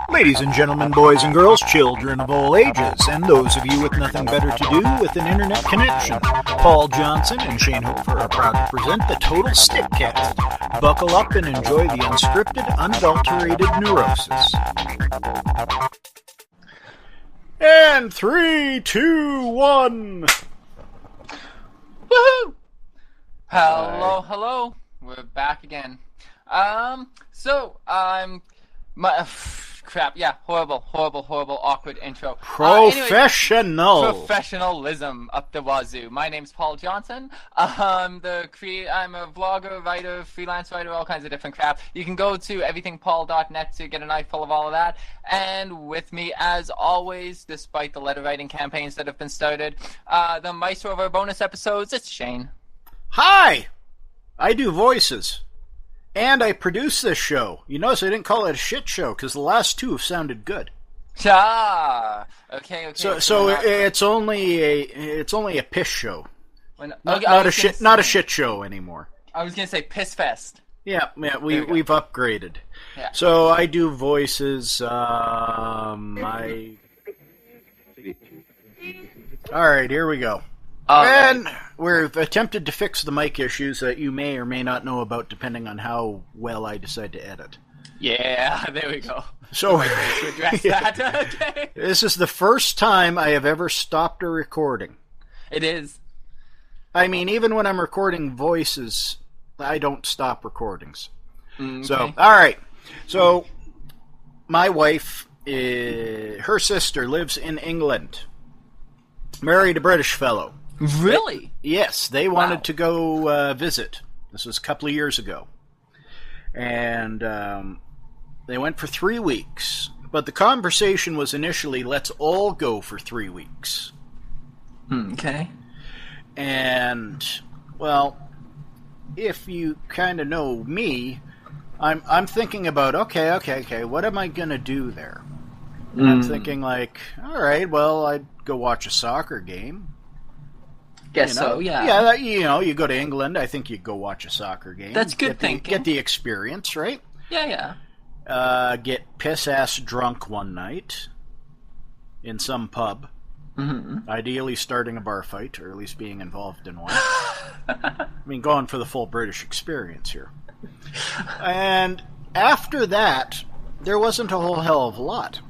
Ladies and gentlemen, boys and girls, children of all ages, and those of you with nothing better to do with an internet connection, Paul Johnson and Shane Hoopfer are proud to present the Total Stickcast. Buckle up and enjoy the unscripted, unadulterated neurosis. And 3, 2, 1. Woohoo! Hello. We're back again. Crap, yeah, horrible, awkward intro. Professional! Professionalism up the wazoo. My name's Paul Johnson. I'm a vlogger, writer, freelance writer, all kinds of different crap. You can go to everythingpaul.net to get an eyeful of all of that. And with me, as always, despite the letter writing campaigns that have been started, the maestro of our bonus episodes, it's Shane. Hi! I do voices. And I produce this show. You notice I didn't call it a shit show, because the last two have sounded good. Okay. So it's only a piss show. Not a shit show anymore. I was gonna say piss fest. Yeah, we've upgraded. Yeah. So I do voices. All right, here we go. And we've attempted to fix the mic issues that you may or may not know about, depending on how well I decide to edit. Yeah, there we go. So to address that. Okay. This is the first time I have ever stopped a recording. It is. I mean, even when I'm recording voices, I don't stop recordings. Okay. So, all right. So, my wife, her sister lives in England. Married a British fellow. Really? Yes, they wanted to go visit. This was a couple of years ago. And they went for 3 weeks. But the conversation was initially, let's all go for 3 weeks. Okay. And, well, if you kind of know me, I'm thinking about, okay, what am I going to do there? And I'm thinking like, all right, well, I'd go watch a soccer game. Guess so, yeah. Yeah, you go to England, I think you'd go watch a soccer game. That's good thinking. Get the experience, right? Yeah. Get piss-ass drunk one night in some pub. Mm-hmm. Ideally starting a bar fight, or at least being involved in one. I mean, going for the full British experience here. And after that, there wasn't a whole hell of a lot.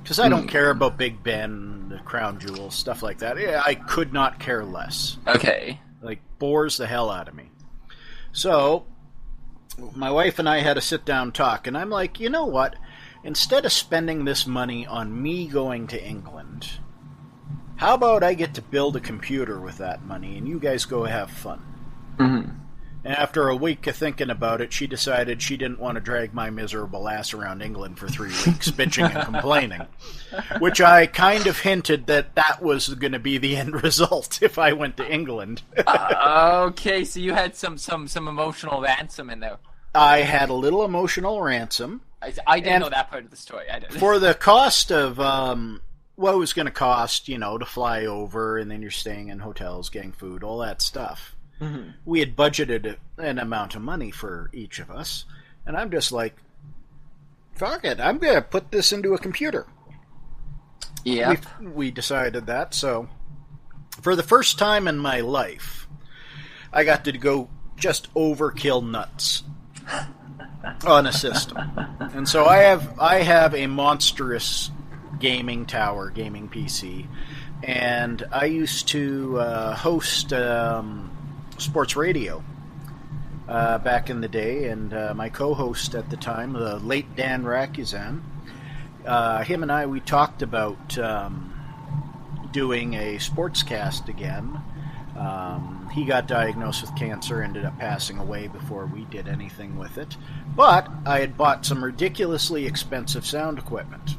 Because I don't care about Big Ben, the Crown Jewels, stuff like that. I could not care less. Okay. Like, bores the hell out of me. So, my wife and I had a sit-down talk, and I'm like, you know what? Instead of spending this money on me going to England, how about I get to build a computer with that money, and you guys go have fun? Mm-hmm. And after a week of thinking about it, she decided she didn't want to drag my miserable ass around England for 3 weeks, bitching and complaining. Which I kind of hinted that was going to be the end result if I went to England. Okay, so you had some emotional ransom in there. I had a little emotional ransom. I didn't know that part of the story. I didn't. For the cost of what it was going to cost, to fly over, and then you're staying in hotels, getting food, all that stuff. Mm-hmm. We had budgeted an amount of money for each of us, and I'm just like, fuck it, I'm going to put this into a computer. Yeah. We decided that, so for the first time in my life, I got to go just overkill nuts on a system. And so I have a monstrous gaming tower, gaming PC, and I used to host sports radio back in the day, and my co-host at the time, the late Dan Rakuzan, him and I, we talked about doing a sportscast again. He got diagnosed with cancer, ended up passing away before we did anything with it, but I had bought some ridiculously expensive sound equipment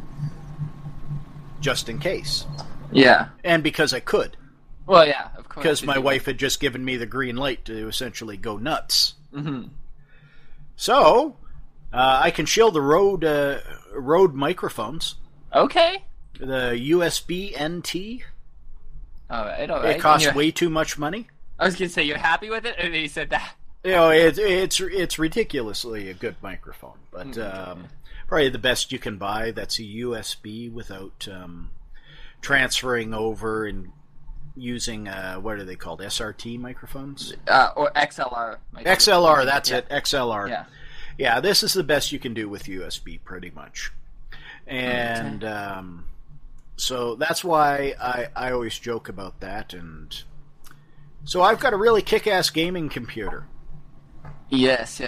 just in case. Yeah. And because I could. Well, yeah, of course. Because my wife had just given me the green light to essentially go nuts. Mm-hmm. So, I can shield the Rode microphones. Okay. The USB NT. All right. It costs way too much money. I was going to say, you're happy with it? And then you said that. It's ridiculously a good microphone. But Probably the best you can buy. That's a USB without transferring over and using what are they called? SRT microphones? Or XLR. XLR, that's it. XLR. Yeah. Yeah, this is the best you can do with USB, pretty much. And so that's why I always joke about that. And so I've got a really kick-ass gaming computer. Yes.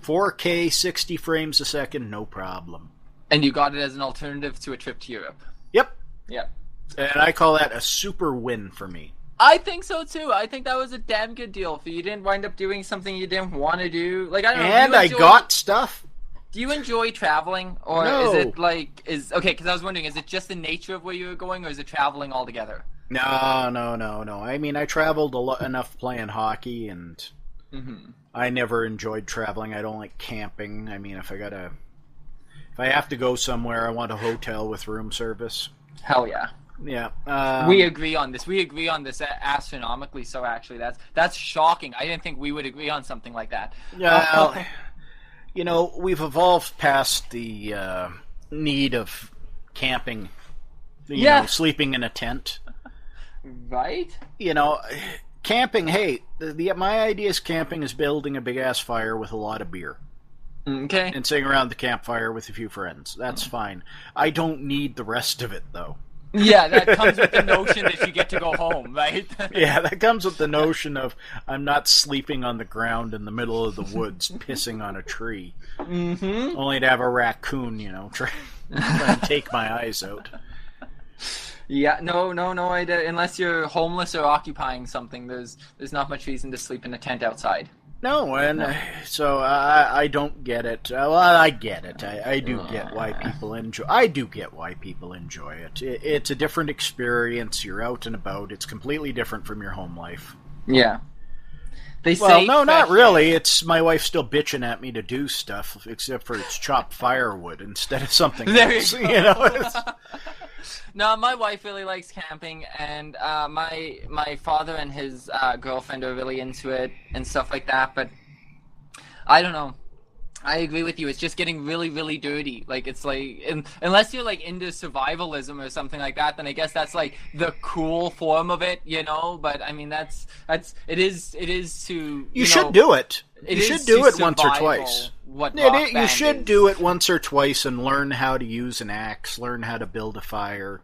4K, 60 frames a second, no problem. And you got it as an alternative to a trip to Europe. Yep. Yep. And I call that a super win for me. I think so too. I think that was a damn good deal for you. You didn't wind up doing something you didn't want to do. Like I don't know. And I got stuff. Do you enjoy traveling, or No. is it like okay? Because I was wondering, is it just the nature of where you were going, or is it traveling altogether? No. I mean, I traveled enough playing hockey, and I never enjoyed traveling. I don't like camping. I mean, if I have to go somewhere, I want a hotel with room service. Hell yeah. Yeah. We agree on this. We agree on this astronomically. So actually, that's shocking. I didn't think we would agree on something like that. Yeah. You know, we've evolved past the need of camping. You know, sleeping in a tent. Right? You know, camping. Hey, my idea is camping is building a big ass fire with a lot of beer. Okay. And sitting around the campfire with a few friends. That's fine. I don't need the rest of it, though. Yeah, that comes with the notion that you get to go home, right? Yeah, that comes with the notion of I'm not sleeping on the ground in the middle of the woods pissing on a tree. Only to have a raccoon, try and take my eyes out. Yeah, no, unless you're homeless or occupying something, there's not much reason to sleep in a tent outside. No, and so I don't get it. Well, I get it. I do get why people enjoy. I do get why people enjoy it. It's a different experience. You're out and about. It's completely different from your home life. Yeah. No, not really. It's my wife still bitching at me to do stuff, except for it's chopped firewood instead of something else. No, my wife really likes camping, and my father and his girlfriend are really into it and stuff like that. But I don't know. I agree with you. It's just getting really, really dirty. Like it's like, unless you're like into survivalism or something like that, then I guess that's like the cool form of it, But I mean, it is to you should do it. You should do it once or twice. You should do it once or twice and learn how to use an axe, learn how to build a fire.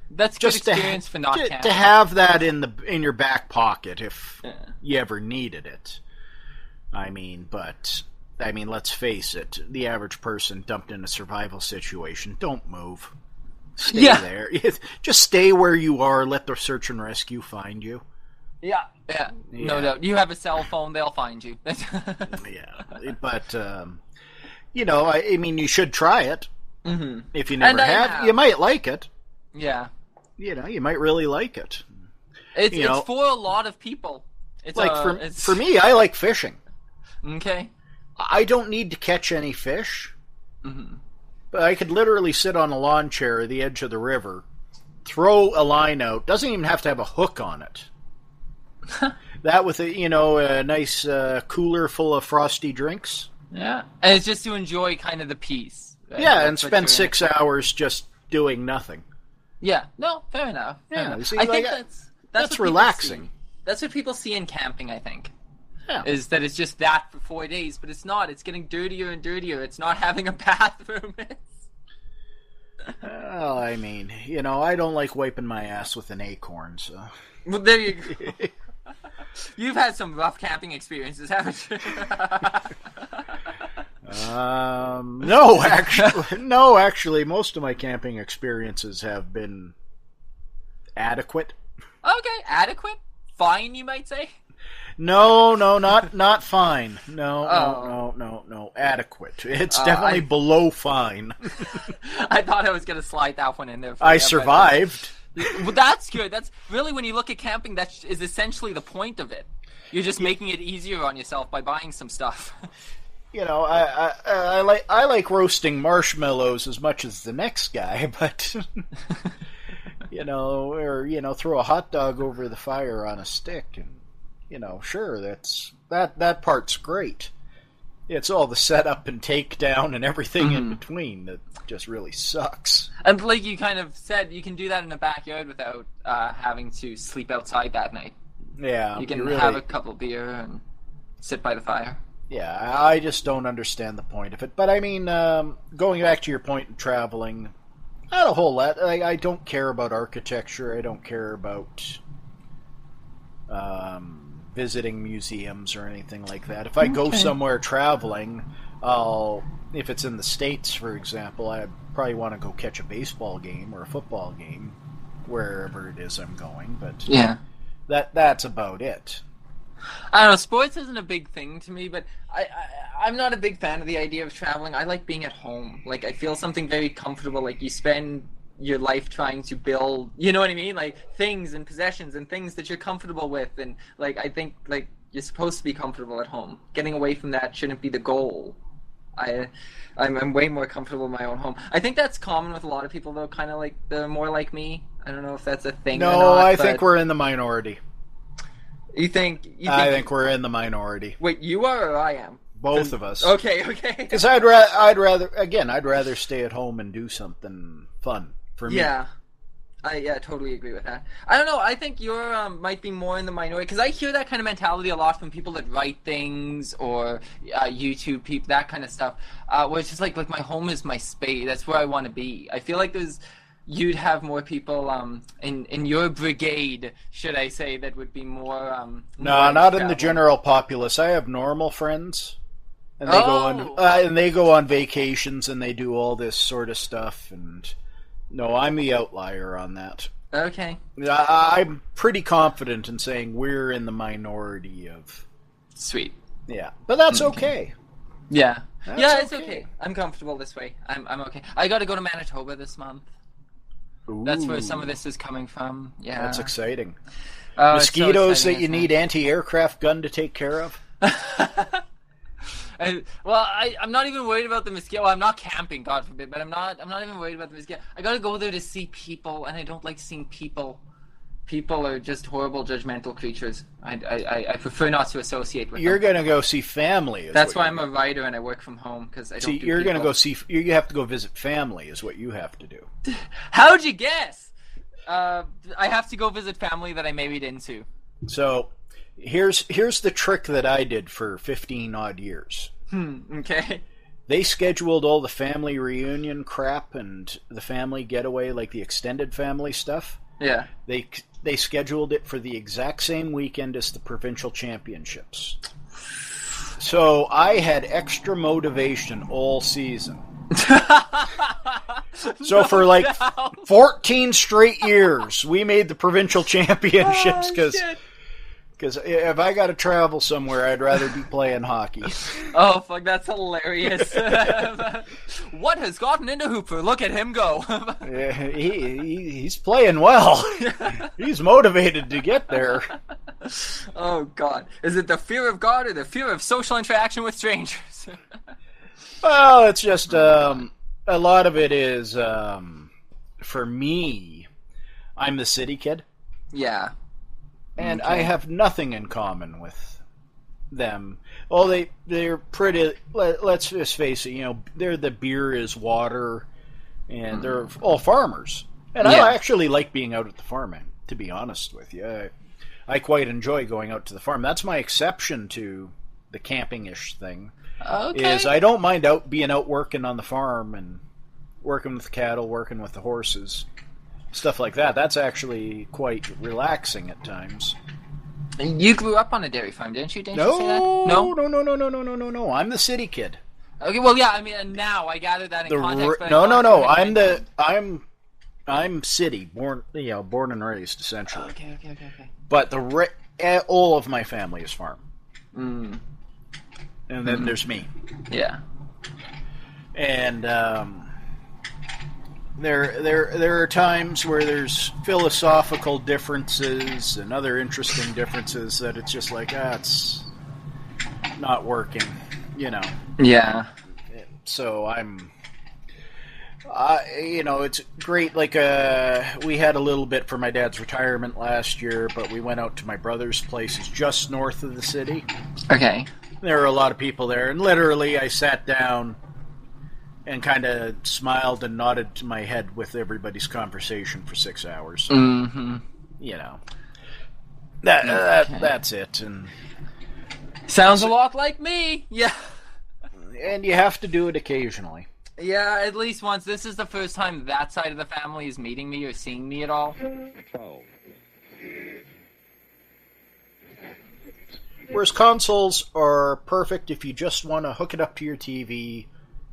That's just good experience for not camping. To have that in your back pocket if you ever needed it. I mean, let's face it. The average person dumped in a survival situation, don't move. Stay there. Just stay where you are. Let the search and rescue find you. Yeah. No doubt. You have a cell phone, they'll find you. Yeah. But, I mean, you should try it. If you never have, you might like it. Yeah. You might really like it. It's for a lot of people. It's like for me, I like fishing. Okay. I don't need to catch any fish. But I could literally sit on a lawn chair at the edge of the river, throw a line out. Doesn't even have to have a hook on it. That with a nice cooler full of frosty drinks. Yeah, and it's just to enjoy kind of the peace. Right? Yeah, and spend 6 hours just doing nothing. Yeah, no, fair enough. See, I think that's relaxing. That's what people see in camping, I think. Yeah. Is that it's just that for 4 days, but it's not. It's getting dirtier and dirtier. It's not having a bathroom. Well, I mean, I don't like wiping my ass with an acorn, so. Well, there you go. You've had some rough camping experiences, haven't you? No, actually, most of my camping experiences have been adequate. Okay, adequate? Fine, you might say? No, not fine. No, adequate. It's definitely below fine. I thought I was going to slide that one in there. I survived. Well, that's good. That's really, when you look at camping, that is essentially the point of it. You're just making it easier on yourself by buying some stuff. I like roasting marshmallows as much as the next guy, but throw a hot dog over the fire on a stick, and sure, that part's great. It's all the setup and takedown and everything in between that just really sucks. And like you kind of said, you can do that in the backyard without having to sleep outside that night. Yeah. You can have a couple of beer and sit by the fire. Yeah, I just don't understand the point of it. But I mean, going back to your point in traveling, not a whole lot. I don't care about architecture. I don't care about visiting museums or anything like that. If I go somewhere traveling, if it's in the States, for example, I probably want to go catch a baseball game or a football game, wherever it is I'm going. But yeah, that's about it. I don't know. Sports isn't a big thing to me, but I'm not a big fan of the idea of traveling. I like being at home. Like, I feel something very comfortable. Like, you spend your life trying to build, you know what I mean? Like, things and possessions and things that you're comfortable with. And, like, I think, like, you're supposed to be comfortable at home. Getting away from that shouldn't be the goal. I'm way more comfortable in my own home. I think that's common with a lot of people, though, kind of like, they're more like me. I don't know if that's a thing or not. No, I think we're in the minority. You think I think we're in the minority. Wait, you are or I am? Both of us. Okay. Because I'd rather stay at home and do something fun for me. Yeah. I totally agree with that. I don't know. I think you're might be more in the minority because I hear that kind of mentality a lot from people that write things or YouTube people, that kind of stuff. Where it's just like my home is my space. That's where I want to be. I feel like you'd have more people in your brigade, should I say, that would be more. No, not in the general populace. I have normal friends, and they go on vacations and they do all this sort of stuff. And no, I'm the outlier on that. Okay. I'm pretty confident in saying we're in the minority of. Sweet. Yeah, but that's okay. Yeah. That's it's okay. I'm comfortable this way. I'm okay. I got to go to Manitoba this month. Ooh. That's where some of this is coming from. Yeah, that's exciting. Mosquitoes so that you need anti-aircraft gun to take care of. I'm not even worried about the mosquito. Well, I'm not camping, God forbid, but I'm not even worried about the mosquito. I gotta go there to see people, and I don't like seeing people. People are just horrible, judgmental creatures. I prefer not to associate with them. You're gonna go see family. That's why I'm a writer and I work from home because I don't. See, you're gonna go see. You have to go visit family. Is what you have to do. How'd you guess? I have to go visit family that I married into. So, here's the trick that I did for 15 odd years. Okay. They scheduled all the family reunion crap and the family getaway, like the extended family stuff. Yeah. They scheduled it for the exact same weekend as the provincial championships. So I had extra motivation all season. So for 14 straight years, we made the provincial championships because if I got to travel somewhere, I'd rather be playing hockey. Oh, fuck, that's hilarious. What has gotten into Hoopfer? Look at him go. Yeah, he's playing well. He's motivated to get there. Oh, God. Is it the fear of God or the fear of social interaction with strangers? Well, it's just a lot of it is, for me, I'm the city kid. Yeah. And I have nothing in common with them. Well, they're pretty. Let's just face it. They're the beer is water, and they're all farmers. And I actually like being out at the farm. To be honest with you, I quite enjoy going out to the farm. That's my exception to the camping-ish thing. Okay. Is I don't mind being out working on the farm and working with the cattle, working with the horses. Stuff like that. That's actually quite relaxing at times. You grew up on a dairy farm, didn't you? Didn't No, you say that? No. I'm the city kid. Okay, well, yeah. I mean, now I gathered that in context. But No. I'm city born. Born and raised essentially. Okay. But all of my family is farm. Mm. And then there's me. Yeah. And there are times where there's philosophical differences and other interesting differences that it's just like, it's not working, Yeah. So it's great. Like, we had a little bit for my dad's retirement last year, but we went out to my brother's place. It's just north of the city. Okay. There were a lot of people there, and literally I sat down and kind of smiled and nodded my head with everybody's conversation for 6 hours. So, you know, that's it. And sounds a lot like me. Yeah. And you have to do it occasionally. Yeah, at least once. This is the first time that side of the family is meeting me or seeing me at all. Whereas consoles are perfect if you just want to hook it up to your TV,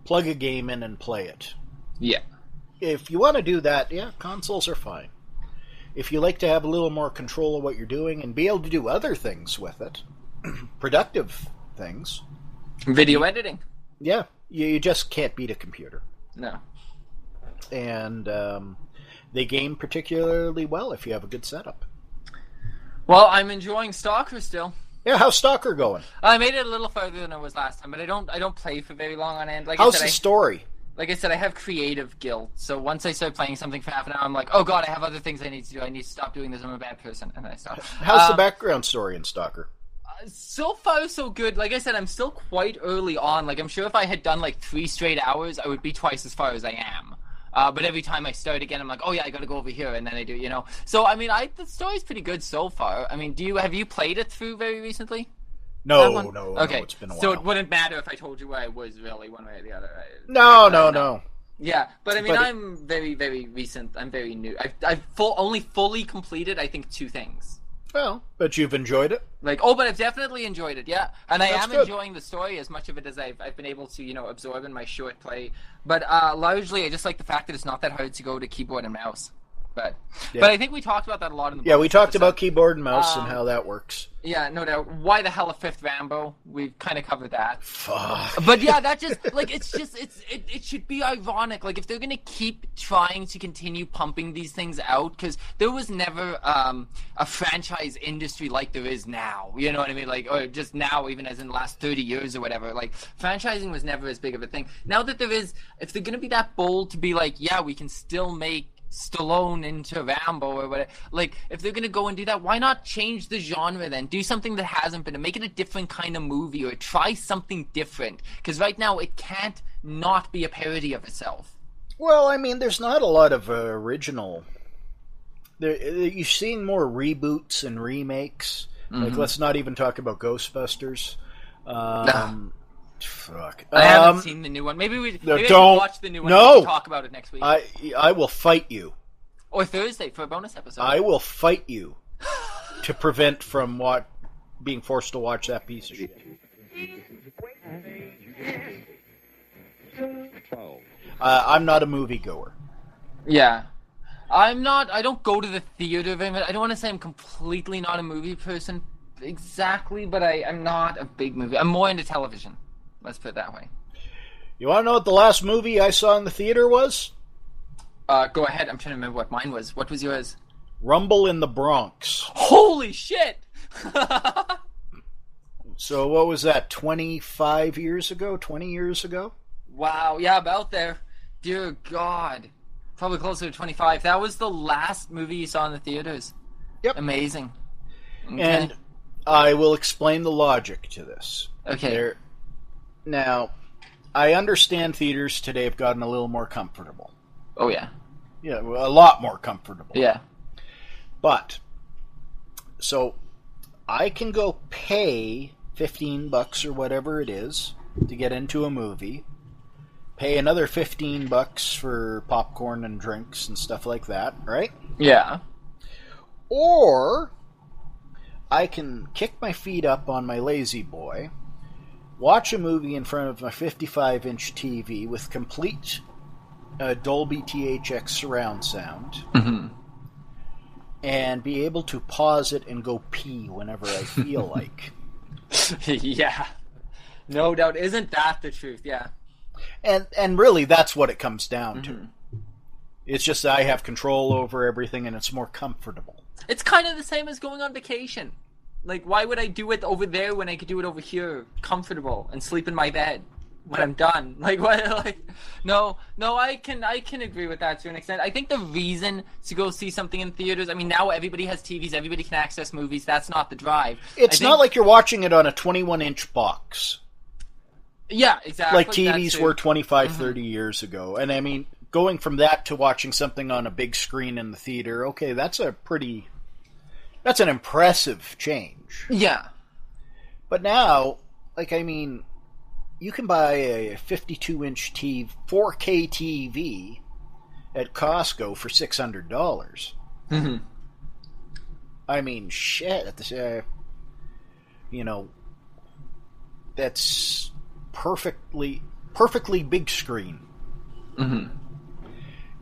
plug a game in, and play it. Yeah. If you want to do that, yeah, consoles are fine. If you like to have a little more control of what you're doing and be able to do other things with it, productive things. Video editing. Yeah, you just can't beat a computer. No. And they game particularly well if you have a good setup. Well, I'm enjoying Stalker still. Yeah, how's Stalker going? I made it a little further than I was last time, but I don't play for very long on end. How's the story? Like I said, I have creative guilt. So once I start playing something for half an hour, I'm like, oh god, I have other things I need to do. I need to stop doing this. I'm a bad person, and I stop. How's the background story in Stalker? So far, so good. Like I said, I'm still quite early on. Like, I'm sure if I had done, 3 straight hours, I would be twice as far as I am. But every time I start again, I'm like, oh yeah, I gotta go over here, and then I do, So, I mean, the story's pretty good so far. I mean, have you played it through very recently? No, okay. No, it's been a while. So it wouldn't matter if I told you where I was, really, one way or the other. No. Yeah, but I mean, I'm very, very recent. I'm very new. I've only fully completed, I think, 2 things. Well, but you've enjoyed it? But I've definitely enjoyed it, yeah. And I am enjoying the story as much of it as I've been able to, absorb in my short play. But largely, I just like the fact that it's not that hard to go to keyboard and mouse. But I think we talked about that a lot in the Yeah, we talked about keyboard and mouse and how that works. Yeah, no doubt. Why the hell a 5th Rambo? We've kind of covered that. Fuck. But yeah, that just it should be ironic. Like, if they're gonna keep trying to continue pumping these things out, because there was never a franchise industry like there is now. You know what I mean? Like, or just now, even as in the last 30 years or whatever. Like, franchising was never as big of a thing. Now that there is, if they're gonna be that bold to be like, yeah, we can still make Stallone into Rambo or whatever. Like, if they're gonna go and do that, why not change the genre then? Do something that hasn't been, and make it a different kind of movie, or try something different. Because right now, it can't not be a parody of itself. Well, I mean, there's not a lot of original. You're seeing more reboots and remakes. Like, let's not even talk about Ghostbusters. Fuck. I haven't seen the new one. Maybe we should watch the new one and talk about it next week. I will fight you. Or Thursday for a bonus episode. I will fight you to prevent from being forced to watch that piece of shit. I'm not a moviegoer. Yeah. I'm not. I don't go to the theater very much. I don't want to say I'm completely not a movie person exactly, but I'm not a big movie. I'm more into television. Let's put it that way. You want to know what the last movie I saw in the theater was? Go ahead. I'm trying to remember what mine was. What was yours? Rumble in the Bronx. Holy shit! So what was that, 25 years ago? 20 years ago? Wow, yeah, about there. Dear God. Probably closer to 25. That was the last movie you saw in the theaters. Yep. Amazing. Okay. And I will explain the logic to this. Okay. Now, I understand theaters today have gotten a little more comfortable. Oh, yeah. Yeah, a lot more comfortable. Yeah. But, so, I can go pay $15 or whatever it is to get into a movie, pay another $15 for popcorn and drinks and stuff like that, right? Yeah. Or I can kick my feet up on my lazy boy, watch a movie in front of my 55-inch TV with complete Dolby THX surround sound, and be able to pause it and go pee whenever I feel like. Yeah. No doubt. Isn't that the truth? Yeah. And really, that's what it comes down to. It's just that I have control over everything, and it's more comfortable. It's kind of the same as going on vacation. Like, why would I do it over there when I could do it over here, comfortable, and sleep in my bed? when I'm done. Like what? Like no, I can agree with that to an extent. I think the reason to go see something in theaters, I mean, now everybody has TVs, everybody can access movies. That's not the drive. It's not like you're watching it on a 21-inch box. Yeah, exactly. Like TVs were 25, 30 years ago. And I mean, going from that to watching something on a big screen in the theater, okay, that's an impressive change. Yeah. But now, like, I mean, you can buy a 52-inch 4K TV at Costco for $600. Mm-hmm. I mean, shit. That's perfectly big screen. Mm-hmm.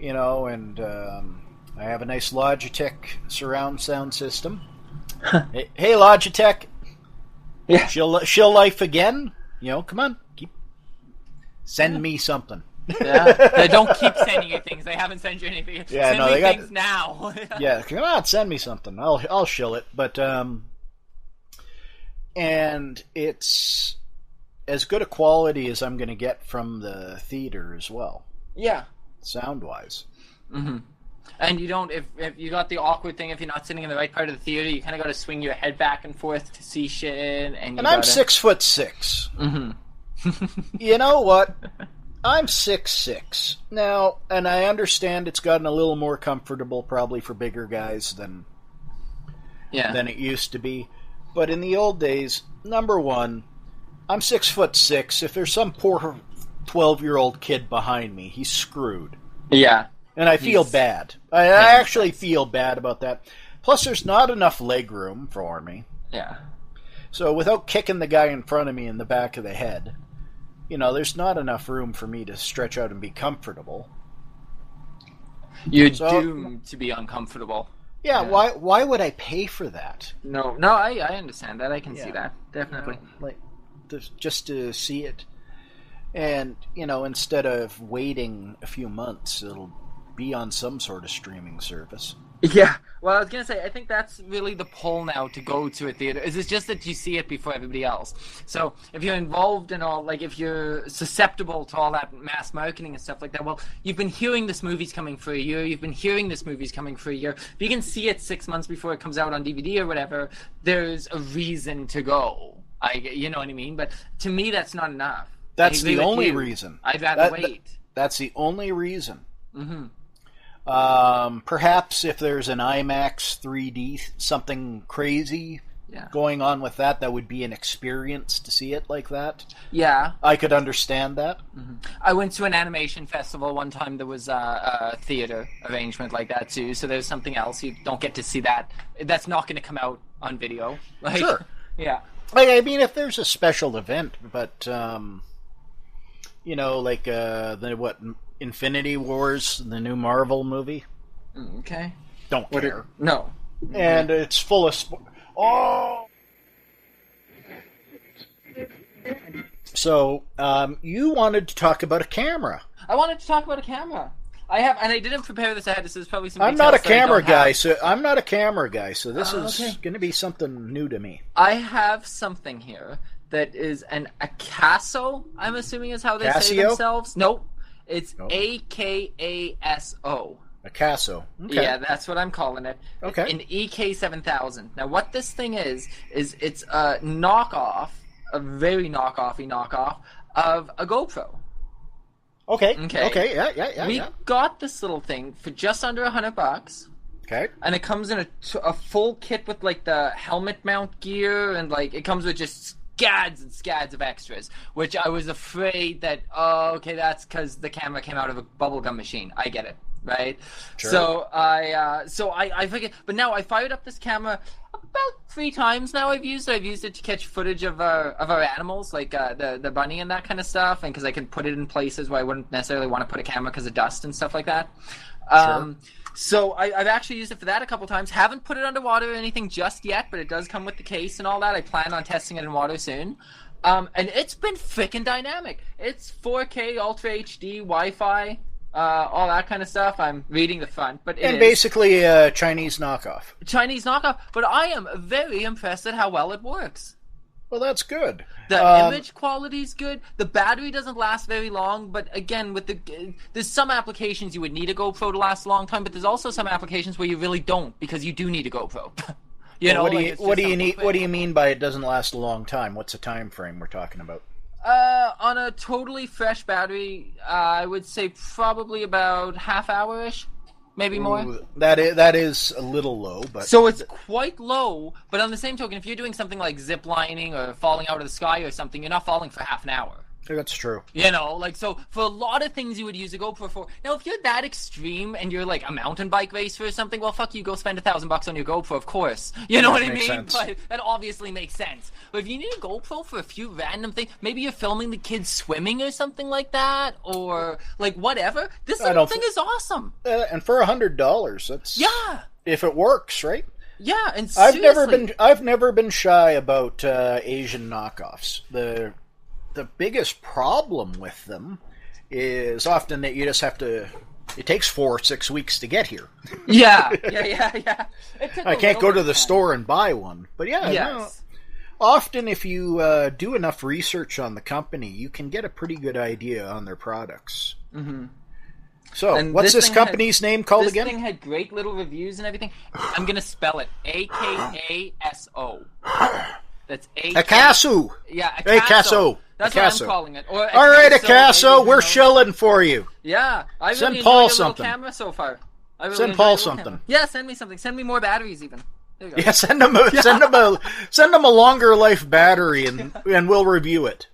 And I have a nice Logitech surround sound system. Hey, Logitech. Yeah. Shill life again? Come on. Send me something. Yeah. They don't keep sending you things. They haven't sent you anything. Yeah, send me things now. Yeah, come on, send me something. I'll shill it. But and it's as good a quality as I'm going to get from the theater as well. Yeah. Sound wise. Mm-hmm. And you don't, if you got the awkward thing, if you're not sitting in the right part of the theater, you kind of got to swing your head back and forth to see shit. And I'm 6'6". Mm-hmm. You know what? I'm 6'6". Now, and I understand it's gotten a little more comfortable probably for bigger guys than it used to be. But in the old days, number one, I'm 6'6". If there's some poor 12-year-old kid behind me, he's screwed. Yeah. And I feel bad. I actually feel bad about that. Plus, there's not enough leg room for me. Yeah. So without kicking the guy in front of me in the back of the head, there's not enough room for me to stretch out and be comfortable. You're doomed to be uncomfortable. Yeah, why would I pay for that? No, I understand that. I can see that. Definitely. Just to see it. And, instead of waiting a few months, it'll be on some sort of streaming service. Yeah. Well, I was going to say, I think that's really the pull now to go to a theater. Is it's just that you see it before everybody else. So if you're involved in all, like if you're susceptible to all that mass marketing and stuff like that, well, you've been hearing this movie's coming for a year. You've been hearing this movie's coming for a year. If you can see it 6 months before it comes out on DVD or whatever, there's a reason to go. You know what I mean? But to me, that's not enough. That's the only reason. I'd rather wait. That's the only reason. Mm-hmm. Perhaps if there's an IMAX 3D, something crazy going on with that would be an experience to see it like that. Yeah. I could understand that. Mm-hmm. I went to an animation festival one time. There was a theater arrangement like that too. So there's something else. You don't get to see that. That's not going to come out on video. Sure. Yeah. I mean, if there's a special event, but Infinity Wars, the new Marvel movie. Okay. Don't care. No. And it's full of oh. So, you wanted to talk about a camera. I wanted to talk about a camera. And I didn't prepare this ahead. This is probably some. I'm not a camera guy, so this is going to be something new to me. I have something here that is an Akaso. I'm assuming is how they say themselves. Nope, it's AKASO. Akaso. Okay. Yeah, that's what I'm calling it. Okay. An EK7000. Now, what this thing is it's a knockoff, a very knockoff of a GoPro. Okay. Yeah. We got this little thing for just under $100. Okay. And it comes in a full kit with like the helmet mount gear and like it comes with just scads and scads of extras, which I was afraid that that's because the camera came out of a bubblegum machine. I get it, right? Sure. So I figured, but now I fired up this camera about 3 times now. I've used it to catch footage of our animals, like the bunny and that kind of stuff, and because I can put it in places where I wouldn't necessarily want to put a camera because of dust and stuff like that. Sure. So I've actually used it for that a couple times. Haven't put it underwater or anything just yet, but it does come with the case and all that. I plan on testing it in water soon. And it's been freaking dynamic. It's 4K, Ultra HD, Wi-Fi, all that kind of stuff. I'm reading the front, but basically a Chinese knockoff. Chinese knockoff, but I am very impressed at how well it works. Well, that's good. The image quality is good. The battery doesn't last very long, but again, there's some applications you would need a GoPro to last a long time, but there's also some applications where you really don't, because you do need a GoPro. What do you mean by it doesn't last a long time? What's the time frame we're talking about? On a totally fresh battery, I would say probably about half hour-ish. Maybe more. Ooh, that is a little low, but so it's quite low. But on the same token, if you're doing something like zip lining or falling out of the sky or something, you're not falling for half an hour. That's true. So for a lot of things you would use a GoPro for. Now, if you're that extreme and you're like a mountain bike racer or something, well, fuck you, go spend $1,000 on your GoPro, of course. You know what I mean? Sense. But that obviously makes sense. But if you need a GoPro for a few random things, maybe you're filming the kids swimming or something like that, or like whatever, this little thing is awesome. And for $100, that's if it works, right? Yeah, and I've never been shy about Asian knockoffs. The biggest problem with them is often that you just have to... It takes 4 or 6 weeks to get here. Yeah. I can't go to the store and buy one. But often if you do enough research on the company, you can get a pretty good idea on their products. Mm-hmm. So, and what's this company's name called again? This thing had great little reviews and everything. I'm going to spell it. AKASO. That's Akasu. Yeah, Akasu. That's what I'm calling it. Or all right, Akasu, we're shilling for you. Yeah, I really send Paul something. Camera so far. Send Paul something. Camera. Yeah, send me something. Send me more batteries, even. There you go. Yeah, send him a longer life battery, and we'll review it.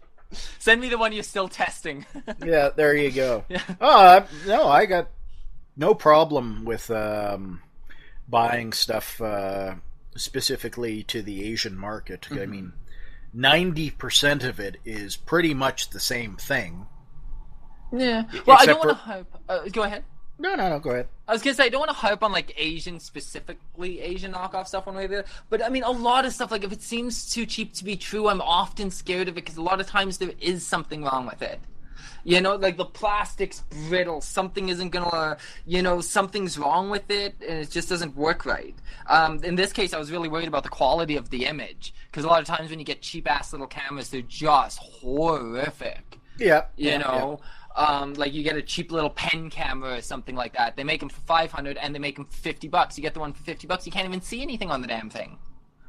Send me the one you're still testing. Yeah, there you go. Yeah. No, I got no problem with buying stuff specifically to the Asian market. Mm-hmm. I mean, 90% of it is pretty much the same thing. Yeah. Well, I don't want to hype. Go ahead. No, go ahead. I was going to say, I don't want to hype on, like, specifically Asian knockoff stuff one way or the other. But, I mean, a lot of stuff, like, if it seems too cheap to be true, I'm often scared of it because a lot of times there is something wrong with it. Like the plastic's brittle, something isn't gonna, something's wrong with it, and it just doesn't work right. In this case, I was really worried about the quality of the image, because a lot of times when you get cheap-ass little cameras, they're just horrific. Yeah. Like you get a cheap little pen camera or something like that. They make them for $500, and they make them for $50. You get the one for $50, you can't even see anything on the damn thing.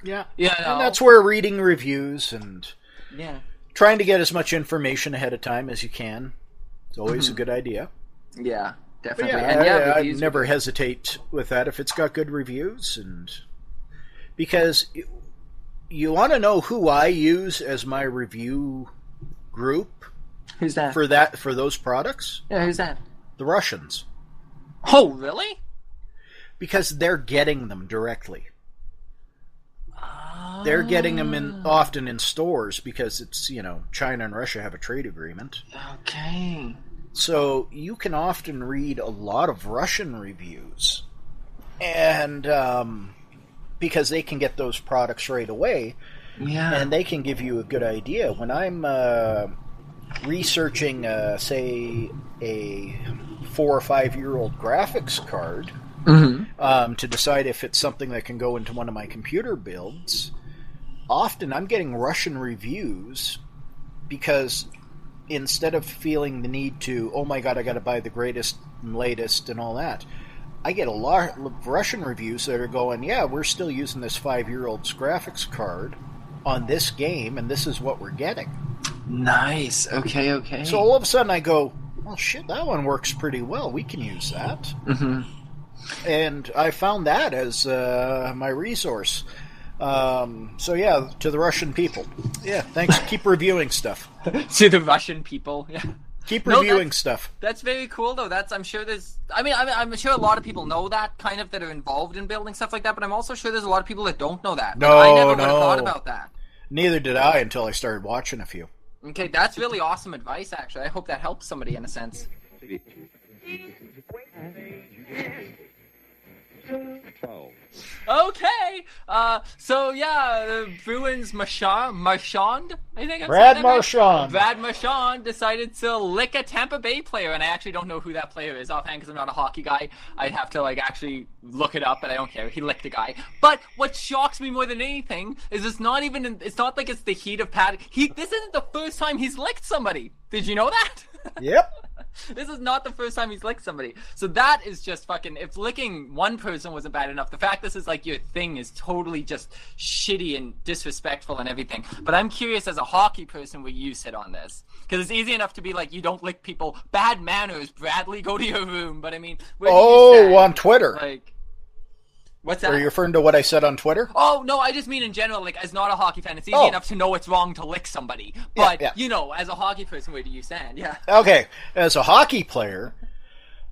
Yeah. And that's where reading reviews and... Yeah. Trying to get as much information ahead of time as you can. It's always a good idea. Yeah, definitely. I never hesitate with that if it's got good reviews, and because you want to know who I use as my review group. Who's that? For those products? Yeah, who's that? The Russians. Oh, really? Because they're getting them directly. They're getting them often in stores because it's, China and Russia have a trade agreement. Okay. So you can often read a lot of Russian reviews. And because they can get those products right away. Yeah. And they can give you a good idea. When I'm researching, say, a 4 or 5 year old graphics card, to decide if it's something that can go into one of my computer builds, often I'm getting Russian reviews because instead of feeling the need to, oh my god, I got to buy the greatest and latest and all that, I get a lot of Russian reviews that are going, yeah, we're still using this 5-year-old's graphics card on this game, and this is what we're getting. Nice. Okay. So all of a sudden I go, well, shit, that one works pretty well. We can use that. Mm-hmm. And I found that as my resource. So yeah, to the Russian people. Yeah, thanks. Keep reviewing stuff. To the Russian people, yeah. Keep reviewing stuff. That's very cool, though. I'm sure I'm sure a lot of people know that, kind of, that are involved in building stuff like that, but I'm also sure there's a lot of people that don't know that. No, I never would have thought about that. Neither did I until I started watching a few. Okay, that's really awesome advice, actually. I hope that helps somebody in a sense. Okay, So yeah, Bruins Marchand, I think. Brad Marchand. Brad Marchand decided to lick a Tampa Bay player, and I actually don't know who that player is offhand because I'm not a hockey guy. I'd have to actually look it up, but I don't care. He licked a guy. But what shocks me more than anything is it's not like it's the heat of Pat. This isn't the first time he's licked somebody. Did you know that? Yep. This is not the first time he's licked somebody. So that is just fucking... If licking one person wasn't bad enough, the fact this is your thing is totally just shitty and disrespectful and everything. But I'm curious as a hockey person where you sit on this. Because it's easy enough to be you don't lick people. Bad manners, Bradley, go to your room. But I mean... Where do you stand? On Twitter. What's that? Are you referring to what I said on Twitter? Oh, no, I just mean in general, as not a hockey fan, it's easy enough to know it's wrong to lick somebody. But, as a hockey person, where do you stand? Yeah. Okay, as a hockey player,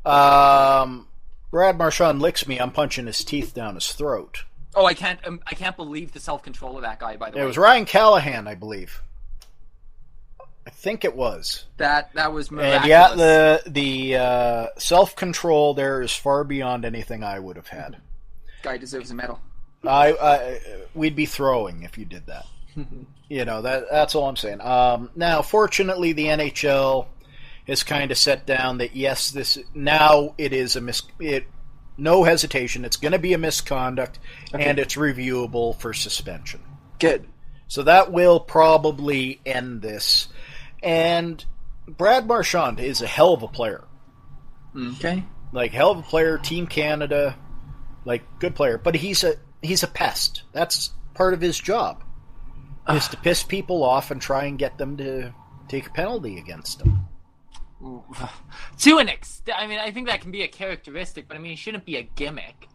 Brad Marchand licks me, I'm punching his teeth down his throat. Oh, I can't believe the self-control of that guy, by the way. It was Ryan Callahan, I believe. I think it was. That was miraculous. And the self-control there is far beyond anything I would have had. Guy deserves a medal. We'd be throwing if you did that. That's all I'm saying. Now, fortunately, the NHL has kind of set down that yes, it is no hesitation. It's going to be a misconduct, and it's reviewable for suspension. Good. So that will probably end this. And Brad Marchand is a hell of a player. Okay. Hell of a player, Team Canada. Good player, but he's a pest. That's part of his job, is to piss people off and try and get them to take a penalty against him. To an extent, I think that can be a characteristic, but it shouldn't be a gimmick.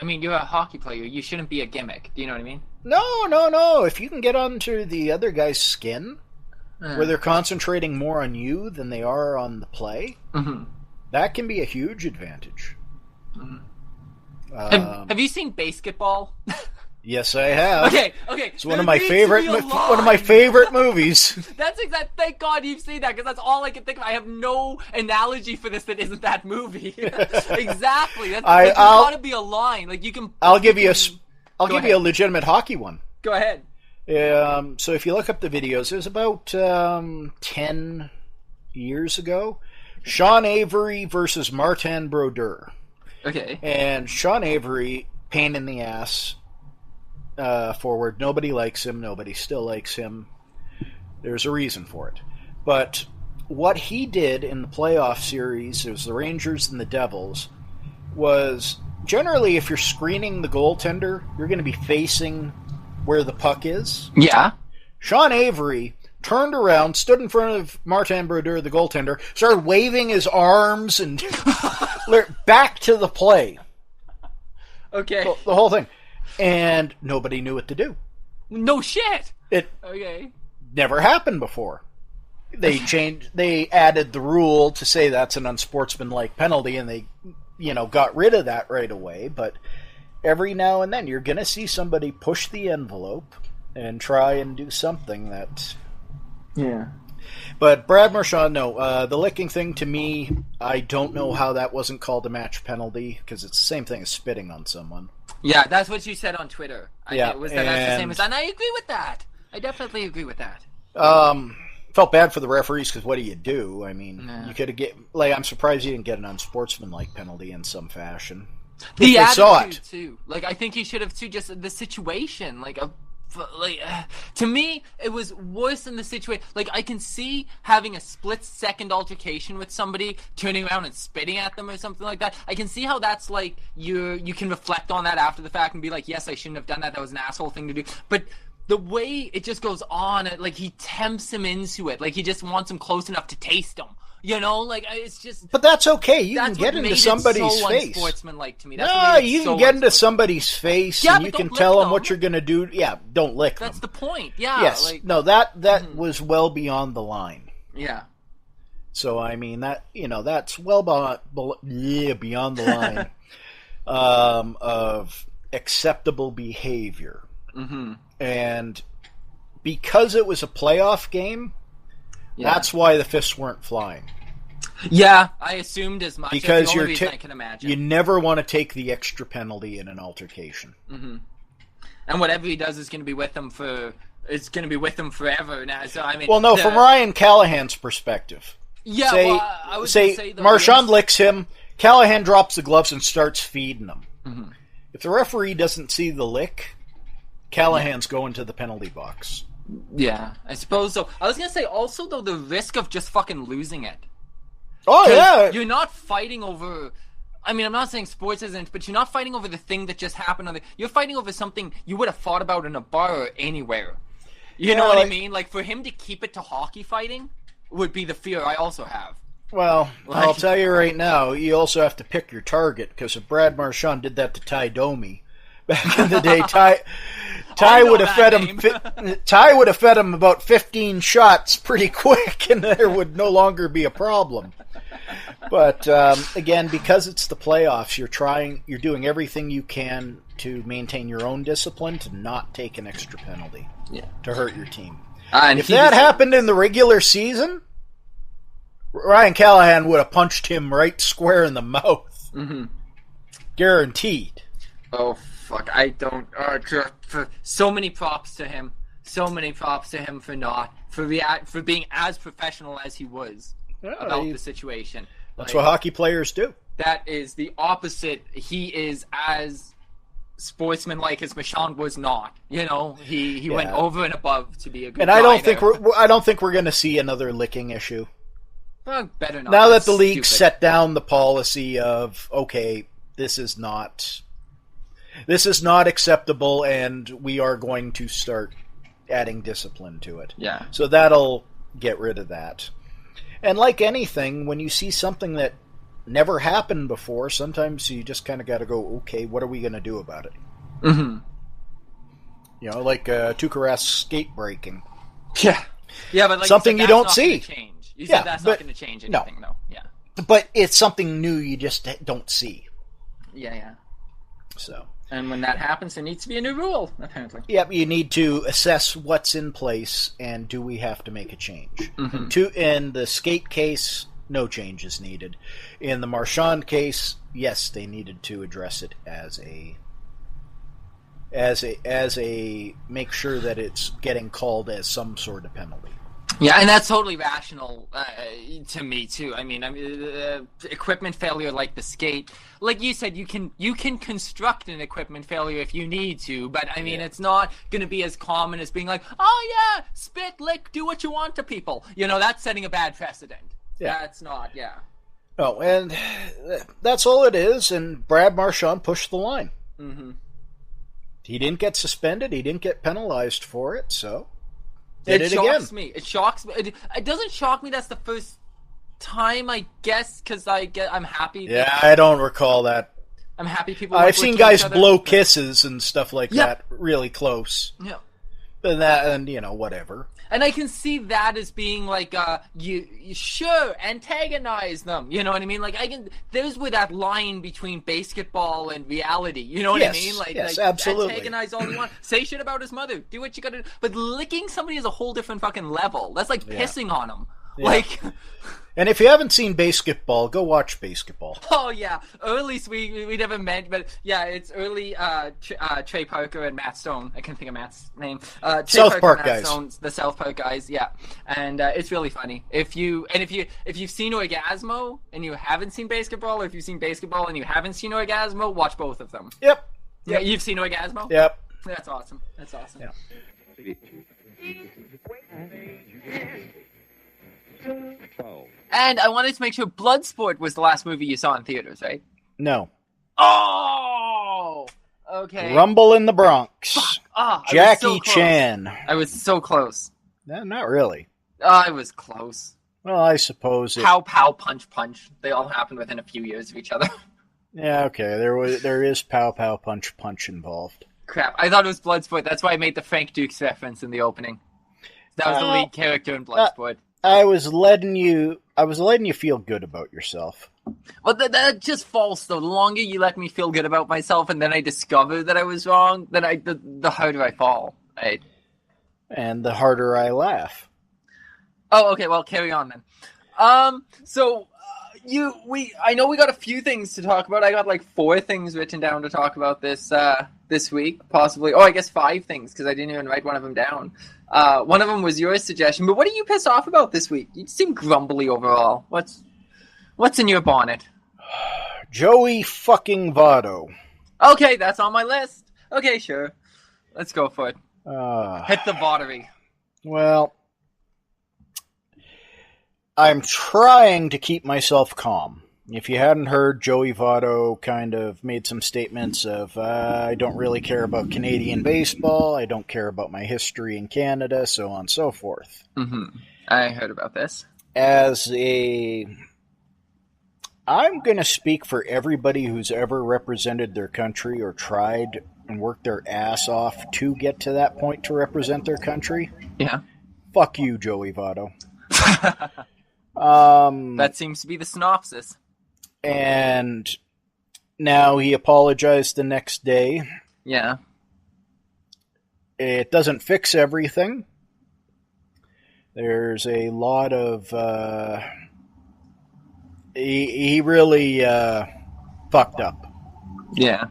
You're a hockey player. You shouldn't be a gimmick. Do you know what I mean? No. If you can get onto the other guy's skin, where they're concentrating more on you than they are on the play, that can be a huge advantage. Mm-hmm. Have you seen Basketball? Yes, I have. Okay. It's one of my favorite movies. That's exact. Thank God you've seen that, because that's all I can think of. I have no analogy for this that isn't that movie. Exactly. There's got to be a line. You can. I'll give you a legitimate hockey one. Go ahead. So if you look up the videos, it was about 10 years ago. Sean Avery versus Martin Brodeur. Okay. And Sean Avery, pain in the ass, forward. Nobody likes him. Nobody still likes him. There's a reason for it. But what he did in the playoff series, it was the Rangers and the Devils, was generally if you're screening the goaltender, you're going to be facing where the puck is. Yeah. Sean Avery turned around, stood in front of Martin Brodeur, the goaltender, started waving his arms and back to the play. Okay. The whole thing. And nobody knew what to do. No shit! It never happened before. They added the rule to say that's an unsportsmanlike penalty, and they, got rid of that right away. But every now and then you're going to see somebody push the envelope and try and do something that... Yeah. But Brad Marchand, no. The licking thing, to me, I don't know how that wasn't called a match penalty, because it's the same thing as spitting on someone. Yeah, that's what you said on Twitter. That's the same as that, and I agree with that. I definitely agree with that. Felt bad for the referees, because what do? You could have I'm surprised you didn't get an unsportsmanlike penalty in some fashion. The attitude, saw it. Too. I think he should have, too, just the situation, to me, it was worse than the situation. I can see having a split-second altercation with somebody, turning around and spitting at them or something like that. I can see how that's you can reflect on that after the fact and be like, yes, I shouldn't have done that. That was an asshole thing to do. But the way it just goes on, he tempts him into it. He just wants him close enough to taste him. It's just... But that's okay. You can get into somebody's face. Unsportsmanlike to me. You can get into somebody's face and you can tell them what you're going to do. Yeah, don't lick them. That's the point. Yeah. Yes. That was well beyond the line. Yeah. So, that's well beyond the line of acceptable behavior. Mm-hmm. And because it was a playoff game... Yeah. That's why the fists weren't flying. Yeah, I assumed as much. Because I can imagine. You never want to take the extra penalty in an altercation. Mm-hmm. And whatever he does is going to be with him forever now. So I mean, well, no, from Ryan Callahan's perspective. Yeah, I would say Marchand licks him, Callahan drops the gloves and starts feeding him. Mm-hmm. If the referee doesn't see the lick, Callahan's going to the penalty box. Yeah, I suppose so. I was going to say also, though, the risk of just fucking losing it. Oh, yeah. You're not fighting over... I mean, I'm not saying sports isn't, but you're not fighting over the thing that just happened. You're fighting over something you would have fought about in a bar or anywhere. You know what I mean? Like, for him to keep it to hockey fighting would be the fear I also have. Well, I'll tell you right now, you also have to pick your target, because if Brad Marchand did that to Ty Domi back in the day, Ty would have fed him. Ty would have fed him about 15 shots pretty quick, and there would no longer be a problem. But again, because it's the playoffs, you're doing everything you can to maintain your own discipline to not take an extra penalty to hurt your team. And if that happened in the regular season, Ryan Callahan would have punched him right square in the mouth. Mm-hmm. Guaranteed. Oh, fuck. I don't... so many props to him. So many props to him for being as professional as he was about the situation. That's what hockey players do. That is the opposite. He is as sportsmanlike as Marchand was not. You know, he went over and above to be a good guy. And I don't think we're going to see another licking issue. Well, better not. Now that the league set down the policy of, okay, this is not acceptable, and we are going to start adding discipline to it. Yeah. So that'll get rid of that. And like anything, when you see something that never happened before, sometimes you just kind of got to go, okay, what are we going to do about it? Mm-hmm. You know, like Tuukka skate breaking. Yeah. Yeah, but like something you don't see. Change. You said that's not going to change anything, though. Yeah. But it's something new you just don't see. Yeah. So. And when that happens, there needs to be a new rule, apparently. Yep, you need to assess what's in place and do we have to make a change. Mm-hmm. In the skate case, no change is needed. In the Marchand case, yes, they needed to address it as a make sure that it's getting called as some sort of penalty. Yeah, and that's totally rational to me too. I mean, equipment failure like the skate, like you said, you can construct an equipment failure if you need to, but I mean, it's not going to be as common as being like, oh yeah, spit, lick, do what you want to people. You know, that's setting a bad precedent. Yeah. That's not, yeah. Oh, and that's all it is. And Brad Marchand pushed the line. Mm-hmm. He didn't get suspended. He didn't get penalized for it. So. It shocks me. It shocks me. It doesn't shock me. That's the first time, I guess, because I'm happy. Yeah, I don't recall that. I'm happy people. I've seen guys blow kisses and stuff like that really close. Yeah. And whatever. And I can see that as being like, you sure antagonize them. You know what I mean? Like there's where that line between basketball and reality. You know what I mean? Like, yes, absolutely. Antagonize all you want. Say shit about his mother. Do what you gotta do. But licking somebody is a whole different fucking level. That's like pissing on them. Yeah. Like. And if you haven't seen basketball, go watch basketball. Oh yeah, early we never met, but yeah, it's early. Trey Parker and Matt Stone. I can't think of Matt's name. South Park guys. The South Park guys. Yeah, and it's really funny. If you've seen Orgasmo and you haven't seen basketball, or if you've seen basketball and you haven't seen Orgasmo, watch both of them. Yep. Yeah, you've seen Orgasmo. Yep. That's awesome. Yeah. And I wanted to make sure Bloodsport was the last movie you saw in theaters, right? No. Oh! Okay. Rumble in the Bronx. Fuck. Oh, Jackie Chan. I was so close. No, not really. I was close. Well, I suppose Pow, pow, punch, punch. They all happened within a few years of each other. Yeah, okay. There is pow, pow, punch, punch involved. Crap. I thought it was Bloodsport. That's why I made the Frank Dukes reference in the opening. That was the lead character in Bloodsport. I was letting you feel good about yourself. Well, that just false, though. The longer you let me feel good about myself and then I discover that I was wrong, then the harder I fall. Right? And the harder I laugh. Oh, okay. Well, carry on then. So I know we got a few things to talk about. I got like 4 things written down to talk about this week, possibly. Oh, I guess 5 things because I didn't even write one of them down. One of them was your suggestion. But what are you pissed off about this week? You seem grumbly overall. What's in your bonnet? Joey fucking Votto. Okay, that's on my list. Okay, sure. Let's go for it. Hit the Vottery. Well, I'm trying to keep myself calm. If you hadn't heard, Joey Votto kind of made some statements of, I don't really care about Canadian baseball, I don't care about my history in Canada, so on and so forth. Mm-hmm. I heard about this. I'm going to speak for everybody who's ever represented their country or tried and worked their ass off to get to that point to represent their country. Yeah. Fuck you, Joey Votto. That seems to be the synopsis. And now he apologized the next day. Yeah. It doesn't fix everything. There's a lot of... He really fucked up. Yeah.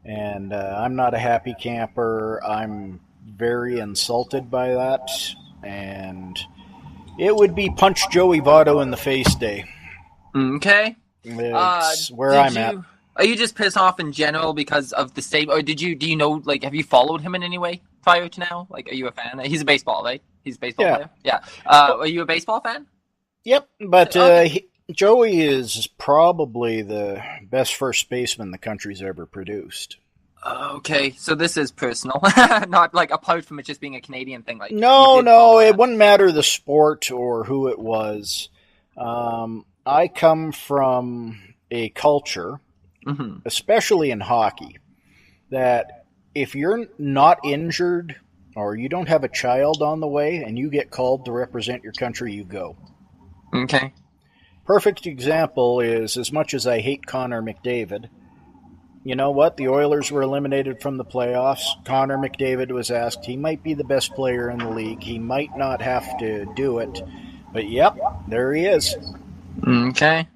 And I'm not a happy camper. I'm very insulted by that. And it would be punch Joey Votto in the face day. Okay. It's where I'm at. Are you just pissed off in general because of the state? Or do you know, like, have you followed him in any way prior to now? Like, are you a fan? He's a baseball, right? He's a baseball player? Yeah. Are you a baseball fan? Yep, but okay. Joey is probably the best first baseman the country's ever produced. Okay, so this is personal, not like apart from it just being a Canadian thing. Like no, it wouldn't matter the sport or who it was. I come from a culture, especially in hockey, that if you're not injured or you don't have a child on the way and you get called to represent your country, you go. Okay. Perfect example is, as much as I hate Connor McDavid, you know what? The Oilers were eliminated from the playoffs. Connor McDavid was asked. He might be the best player in the league. He might not have to do it. But, yep, there he is. Okay.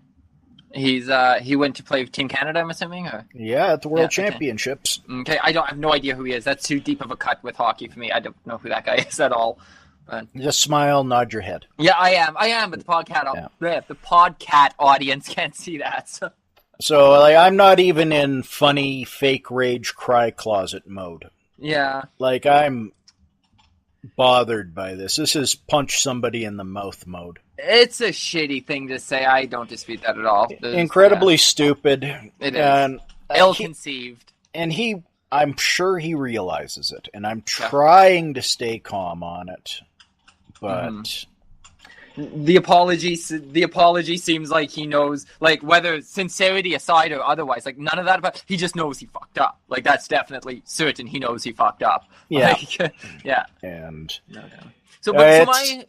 He went to play with Team Canada, I'm assuming? Or? Yeah, at the World Championships. Okay, I have no idea who he is. That's too deep of a cut with hockey for me. I don't know who that guy is at all. But... Just smile, nod your head. Yeah, I am, but the podcat audience can't see that. So like, I'm not even in funny, fake rage cry closet mode. Yeah. Like, I'm bothered by this. This is punch somebody in the mouth mode. It's a shitty thing to say. I don't dispute that at all. Incredibly stupid. It is. Ill-conceived. I'm sure he realizes it, and I'm trying to stay calm on it. But the apology seems like he knows, like, whether sincerity aside or otherwise, like, none of that about, he just knows he fucked up. Like, that's definitely certain. He knows he fucked up. Yeah. Like, yeah. And so,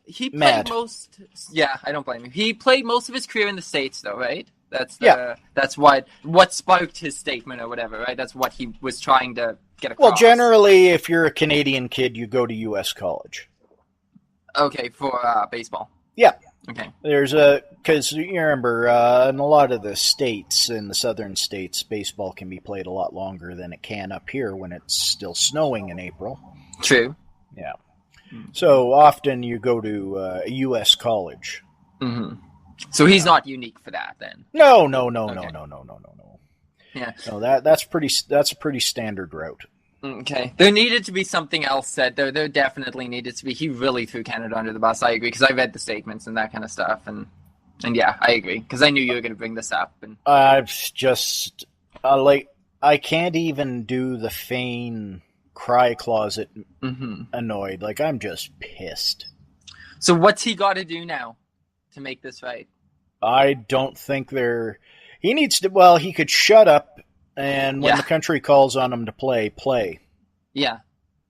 he played most. Yeah, I don't blame him. He played most of his career in the States, though, right? That's what sparked his statement or whatever, right? That's what he was trying to get across. Well, generally, if you're a Canadian kid, you go to U.S. college. Okay, for baseball. Yeah. Okay. Because you remember, in a lot of the states, in the southern states, baseball can be played a lot longer than it can up here when it's still snowing in April. True. Yeah. So often you go to a U.S. college. Mm-hmm. So he's not unique for that, then? No. Yeah. No, that's a pretty standard route. Okay. There needed to be something else said. There definitely needed to be. He really threw Canada under the bus. I agree, because I read the statements and that kind of stuff, and yeah, I agree, because I knew you were going to bring this up. And I've just I can't even do the feign cry closet annoyed. Like, I'm just pissed. So what's he got to do now to make this right? I don't think he needs to. Well, he could shut up. And when the country calls on him to play. Yeah.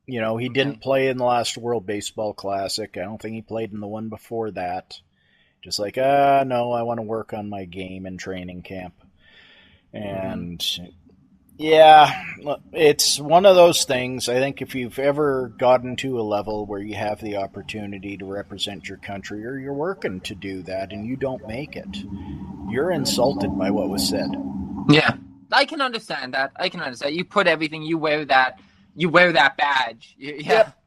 You know, he didn't play in the last World Baseball Classic. I don't think he played in the one before that. Just like, no, I want to work on my game in training camp. And Yeah, it's one of those things. I think if you've ever gotten to a level where you have the opportunity to represent your country or you're working to do that and you don't make it, you're insulted by what was said. Yeah, I can understand that. I can understand. You put everything. You wear that badge. Yeah, Yep,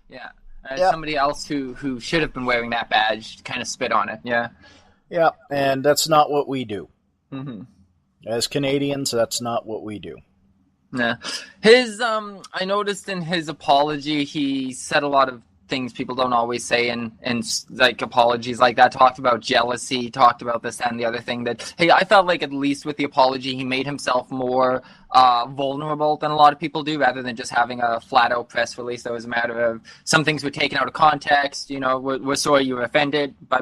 yeah. yep, Somebody else who should have been wearing that badge kind of spit on it. Yeah. yep. And that's not what we do. Hmm. As Canadians, that's not what we do. Yeah. I noticed in his apology, he said a lot of things people don't always say in like apologies like that. Talked about jealousy, talked about this and the other thing that, hey, I felt like at least with the apology, he made himself more vulnerable than a lot of people do rather than just having a flat out press release that was a matter of some things were taken out of context, we're sorry you were offended by,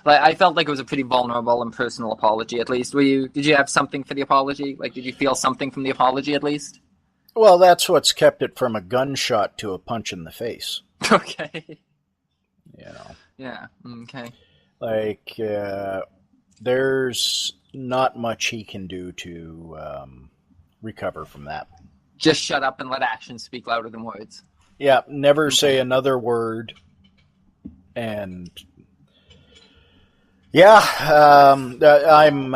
like I felt like it was a pretty vulnerable and personal apology at least. Did you have something for the apology? Like, did you feel something from the apology at least? Well, that's what's kept it from a gunshot to a punch in the face. Okay. You know, Yeah. Okay. like there's not much he can do to recover from that. Just shut up and let actions speak louder than words. Yeah, never say another word. And yeah, I'm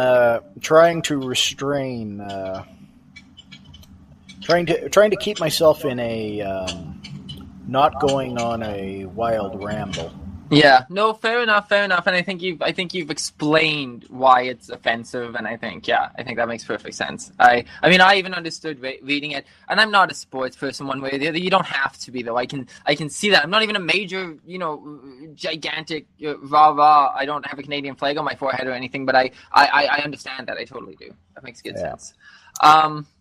trying to restrain, trying to keep myself in a not going on a wild ramble. Yeah, no, fair enough, and I think you've explained why it's offensive, and I think that makes perfect sense. I mean, I even understood reading it, and I'm not a sports person one way or the other. You don't have to be though. I can see that. I'm not even a major, gigantic rah rah. I don't have a Canadian flag on my forehead or anything, but I understand that. I totally do. That makes good sense.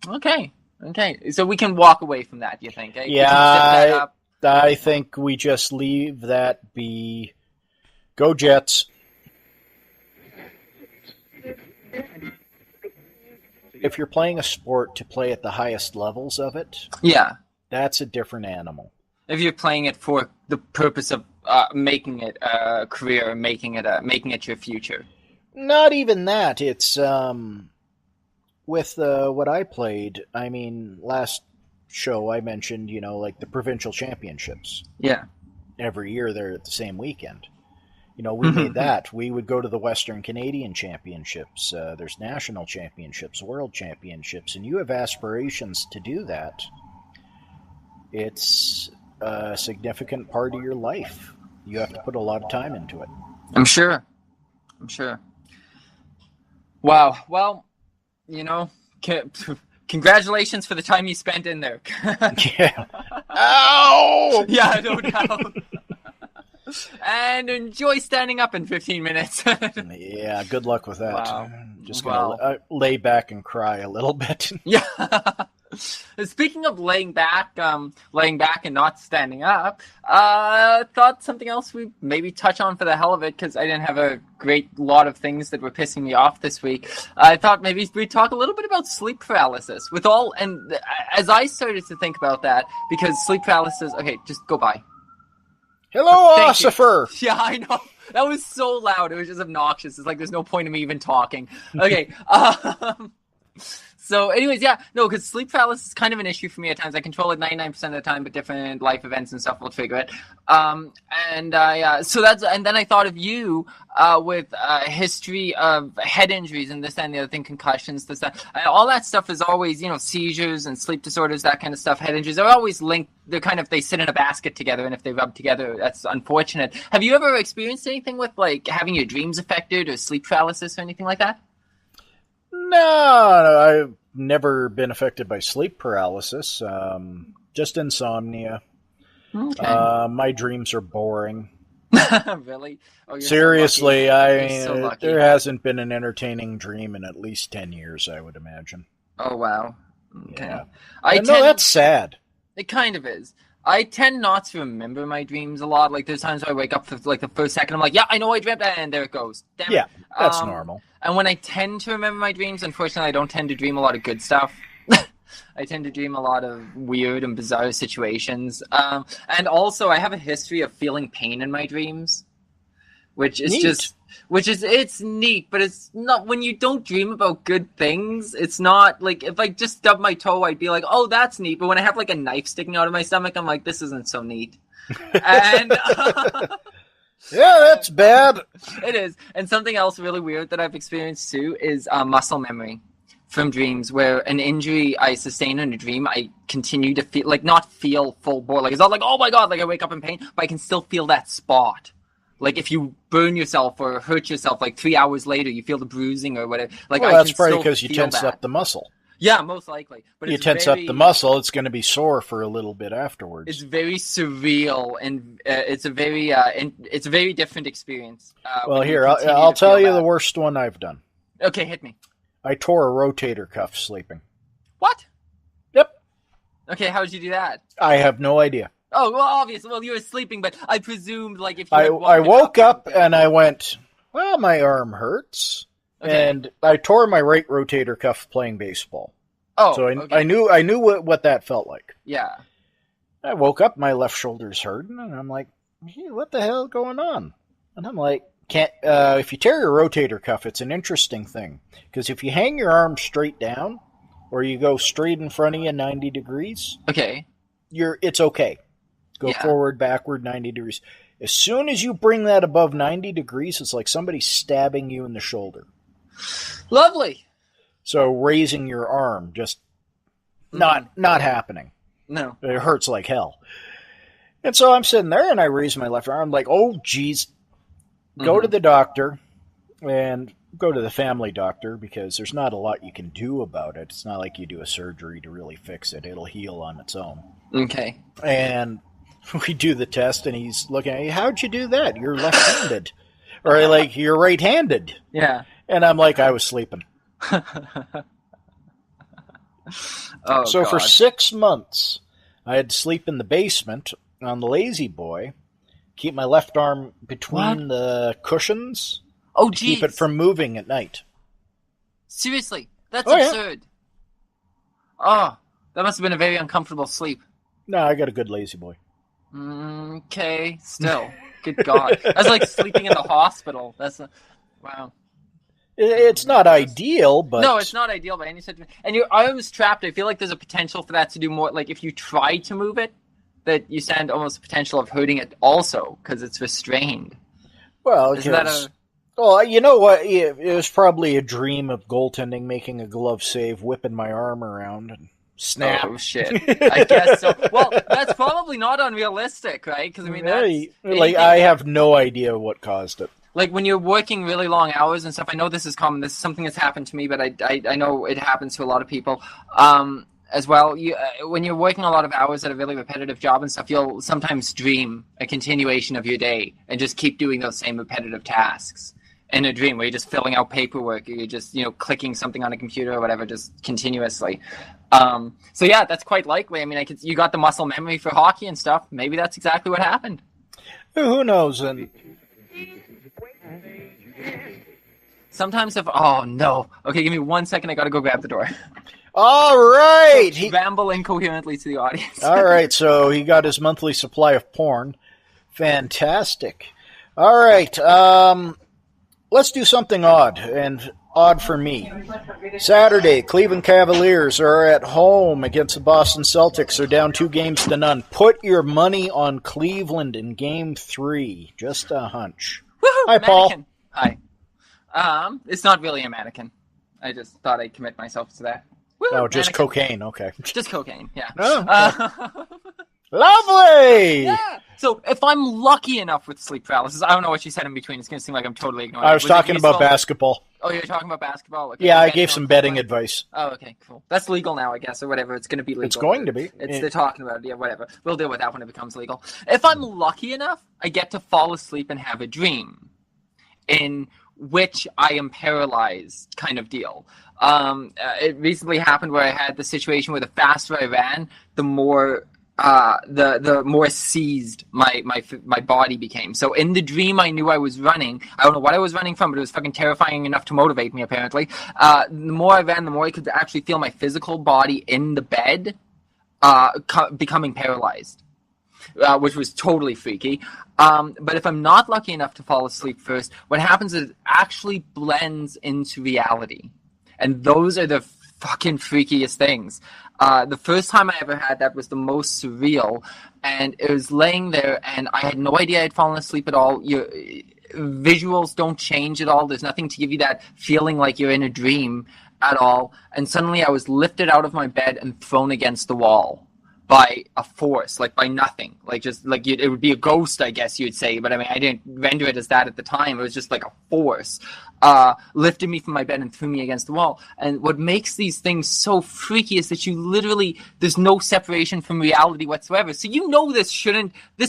Okay, so we can walk away from that. Do you think? Eh? Yeah, We can zip that up. I think we just leave that be. Go Jets. If you're playing a sport to play at the highest levels of it, Yeah. that's a different animal. If you're playing it for the purpose of making it a career, making it your future. Not even that. It's with what I played. I mean, last show I mentioned, like the provincial championships. Yeah. Every year they're at the same weekend. We made that. We would go to the Western Canadian Championships. There's national championships, world championships, and you have aspirations to do that. It's a significant part of your life. You have to put a lot of time into it. I'm sure. Wow. Well, congratulations for the time you spent in there. Yeah. Ow! Yeah, no doubt. And enjoy standing up in 15 minutes. Yeah, good luck with that. Wow. Just going to lay back and cry a little bit. Yeah. Speaking of laying back and not standing up, thought something else we maybe touch on for the hell of it, because I didn't have a great lot of things that were pissing me off this week. I thought maybe we'd talk a little bit about sleep paralysis and as I started to think about that, because sleep paralysis, okay, just go by. Hello, Ossifer! Yeah, I know. That was so loud. It was just obnoxious. It's like there's no point in me even talking. Okay. So anyways, yeah, no, because sleep paralysis is kind of an issue for me at times. I control it 99% of the time, but different life events and stuff will trigger it. And then I thought of you with a history of head injuries and this and the other thing, concussions, this, that. All that stuff is always, seizures and sleep disorders, that kind of stuff. Head injuries are always linked. They sit in a basket together, and if they rub together, that's unfortunate. Have you ever experienced anything with like having your dreams affected or sleep paralysis or anything like that? No, I've never been affected by sleep paralysis. Just insomnia. Okay. My dreams are boring. Really? Oh, Seriously, so lucky. there hasn't been an entertaining dream in at least 10 years, I would imagine. Oh, wow. Okay. Yeah. No, that's sad. It kind of is. I tend not to remember my dreams a lot. Like, there's times where I wake up for like the first second, I'm like, yeah, I know I dreamt that, and there it goes. Damn it. Yeah, that's normal. And when I tend to remember my dreams, unfortunately, I don't tend to dream a lot of good stuff. I tend to dream a lot of weird and bizarre situations. And also, I have a history of feeling pain in my dreams. which is Neat. it's neat, but it's not, when you don't dream about good things, it's not like, if I just stub my toe, I'd be like, oh, that's neat. But when I have like a knife sticking out of my stomach, I'm like, this isn't so neat. And yeah, that's bad. it is. And something else really weird that I've experienced too is muscle memory from dreams, where an injury I sustain in a dream, I continue to feel, like, not feel full bore. Like, it's not like, oh my God, like I wake up in pain, but I can still feel that spot. Like, if you burn yourself or hurt yourself, like 3 hours later, you feel the bruising or whatever. Like, well, that's probably because you tensed up the muscle. Yeah, most likely. But you tense up the muscle, it's going to be sore for a little bit afterwards. It's very surreal, and it's a very different experience. Well, here, I'll tell you the worst one I've done. Okay, hit me. I tore a rotator cuff sleeping. What? Yep. Okay, how did you do that? I have no idea. Oh, well, obviously. Well, you were sleeping, but I presumed, like, if you I woke up and I went, well, my arm hurts. Okay. And I tore my right rotator cuff playing baseball. Oh, so okay. I knew what that felt like. Yeah. I woke up, my left shoulder's hurting, and I'm like, hey, what the hell going on? And I'm like, if you tear your rotator cuff, it's an interesting thing. Because if you hang your arm straight down, or you go straight in front of you 90 degrees, okay, it's okay. Go forward, backward, 90 degrees. As soon as you bring that above 90 degrees, it's like somebody stabbing you in the shoulder. Lovely. So raising your arm, just not happening. No. It hurts like hell. And so I'm sitting there, and I raise my left arm. I'm like, oh, geez. Go to the doctor, and go to the family doctor, because there's not a lot you can do about it. It's not like you do a surgery to really fix it. It'll heal on its own. Okay. And we do the test, and he's looking at me, how'd you do that? You're left-handed. Or, like, you're right-handed. Yeah. And I'm like, I was sleeping. Oh, so God. for 6 months, I had to sleep in the basement on the lazy boy, keep my left arm between the cushions. Oh, geez. Keep it from moving at night. Seriously, that's absurd. Yeah. Oh, that must have been a very uncomfortable sleep. No, I got a good lazy boy. Okay, still. Good God. That's like sleeping in the hospital. Wow. It's not ideal, but... No, it's not ideal by any such... And your arm's trapped. I feel like there's a potential for that to do more... Like, if you try to move it, that you stand almost a potential of hurting it also, because it's restrained. Well, well, you know what? It was probably a dream of goaltending, making a glove save, whipping my arm around, and snap. Oh, shit. I guess so. Well, that's probably not unrealistic, right? Because, I mean, I have no idea what caused it. Like, when you're working really long hours and stuff, I know this is common. This is something that's happened to me, but I know it happens to a lot of people as well. When you're working a lot of hours at a really repetitive job and stuff, you'll sometimes dream a continuation of your day and just keep doing those same repetitive tasks in a dream, where you're just filling out paperwork, or you're just, clicking something on a computer or whatever, just continuously. So yeah, that's quite likely. I mean, you got the muscle memory for hockey and stuff. Maybe that's exactly what happened. Who knows? And sometimes oh no. Okay, give me 1 second. I gotta go grab the door. All right. Ramble incoherently to the audience. All right, so he got his monthly supply of porn. Fantastic. All right, let's do something odd, and odd for me. Saturday, Cleveland Cavaliers are at home against the Boston Celtics. They're down 2-0. Put your money on Cleveland in Game 3. Just a hunch. Woohoo! Hi, Paul. Mannequin. Hi. It's not really a mannequin. I just thought I'd commit myself to that. Woo, oh, just mannequin. cocaine. Okay. Just cocaine, yeah. Oh, okay. Lovely! Yeah. So if I'm lucky enough with sleep paralysis, I don't know what you said in between. It's going to seem like I'm totally ignoring it. I was talking about basketball. Oh, you're talking about basketball? Okay. Yeah, I gave some betting advice. Oh, okay, cool. That's legal now, I guess, or whatever. It's going to be legal. It's going to be. They're talking about it. Yeah, whatever. We'll deal with that when it becomes legal. If I'm lucky enough, I get to fall asleep and have a dream in which I am paralyzed, kind of deal. It recently happened where I had the situation where the faster I ran, the more seized my body became. So in the dream, I knew I was running. I don't know what I was running from, but it was fucking terrifying enough to motivate me, apparently. The more I ran, the more I could actually feel my physical body in the bed becoming paralyzed. which was totally freaky. But if I'm not lucky enough to fall asleep first, what happens is it actually blends into reality. And those are the fucking freakiest things. The first time I ever had that was the most surreal, and it was laying there, and I had no idea I'd fallen asleep at all. Your visuals don't change at all. There's nothing to give you that feeling like you're in a dream at all. And suddenly I was lifted out of my bed and thrown against the wall by a force, like by nothing, like just like it would be a ghost, I guess you'd say, but I mean, I didn't render it as that at the time. It was just like a force lifted me from my bed and threw me against the wall. And what makes these things so freaky is that you literally, there's no separation from reality whatsoever. So you know this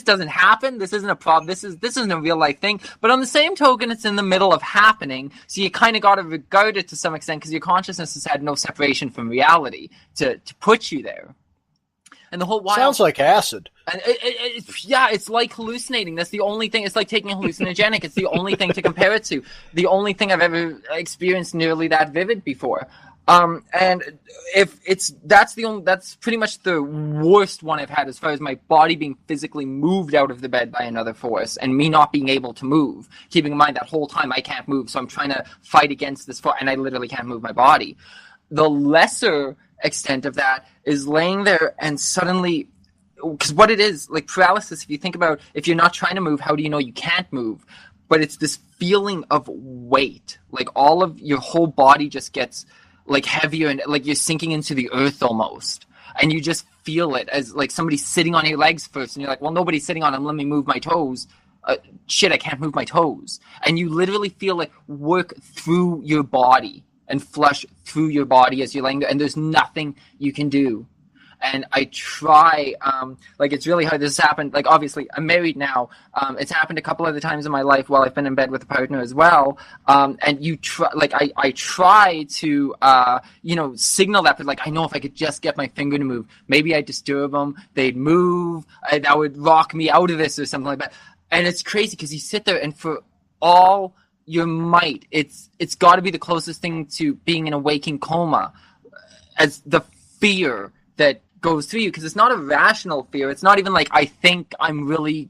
doesn't happen. This isn't a problem. This isn't a real life thing. But on the same token, it's in the middle of happening. So you kind of got to regard it to some extent because your consciousness has had no separation from reality to put you there. And the whole while, sounds like acid. And it's like hallucinating. That's the only thing. It's like taking a hallucinogenic. It's the only thing to compare it to. The only thing I've ever experienced nearly that vivid before. And that's pretty much the worst one I've had as far as my body being physically moved out of the bed by another force and me not being able to move. Keeping in mind that whole time I can't move, so I'm trying to fight against this force, and I literally can't move my body. The lesser extent of that is laying there and suddenly, because what it is, like paralysis, if you think about, if you're not trying to move, how do you know you can't move? But it's this feeling of weight, like all of your whole body just gets like heavier and like you're sinking into the earth almost. And you just feel it as like somebody sitting on your legs first. And you're like, well, nobody's sitting on them. Let me move my toes. Shit, I can't move my toes. And you literally feel it work through your body and flush through your body as you're laying there, and there's nothing you can do. And I try, like it's really hard. This has happened, like obviously I'm married now. It's happened a couple other times in my life while I've been in bed with a partner as well. And you try, like I try to, signal that, but like I know if I could just get my finger to move, maybe I'd disturb them, they'd move, that would rock me out of this or something like that. And it's crazy because you sit there and for all your might, it's got to be the closest thing to being in a waking coma as the fear that goes through you, because it's not a rational fear. It's not even like I think I'm really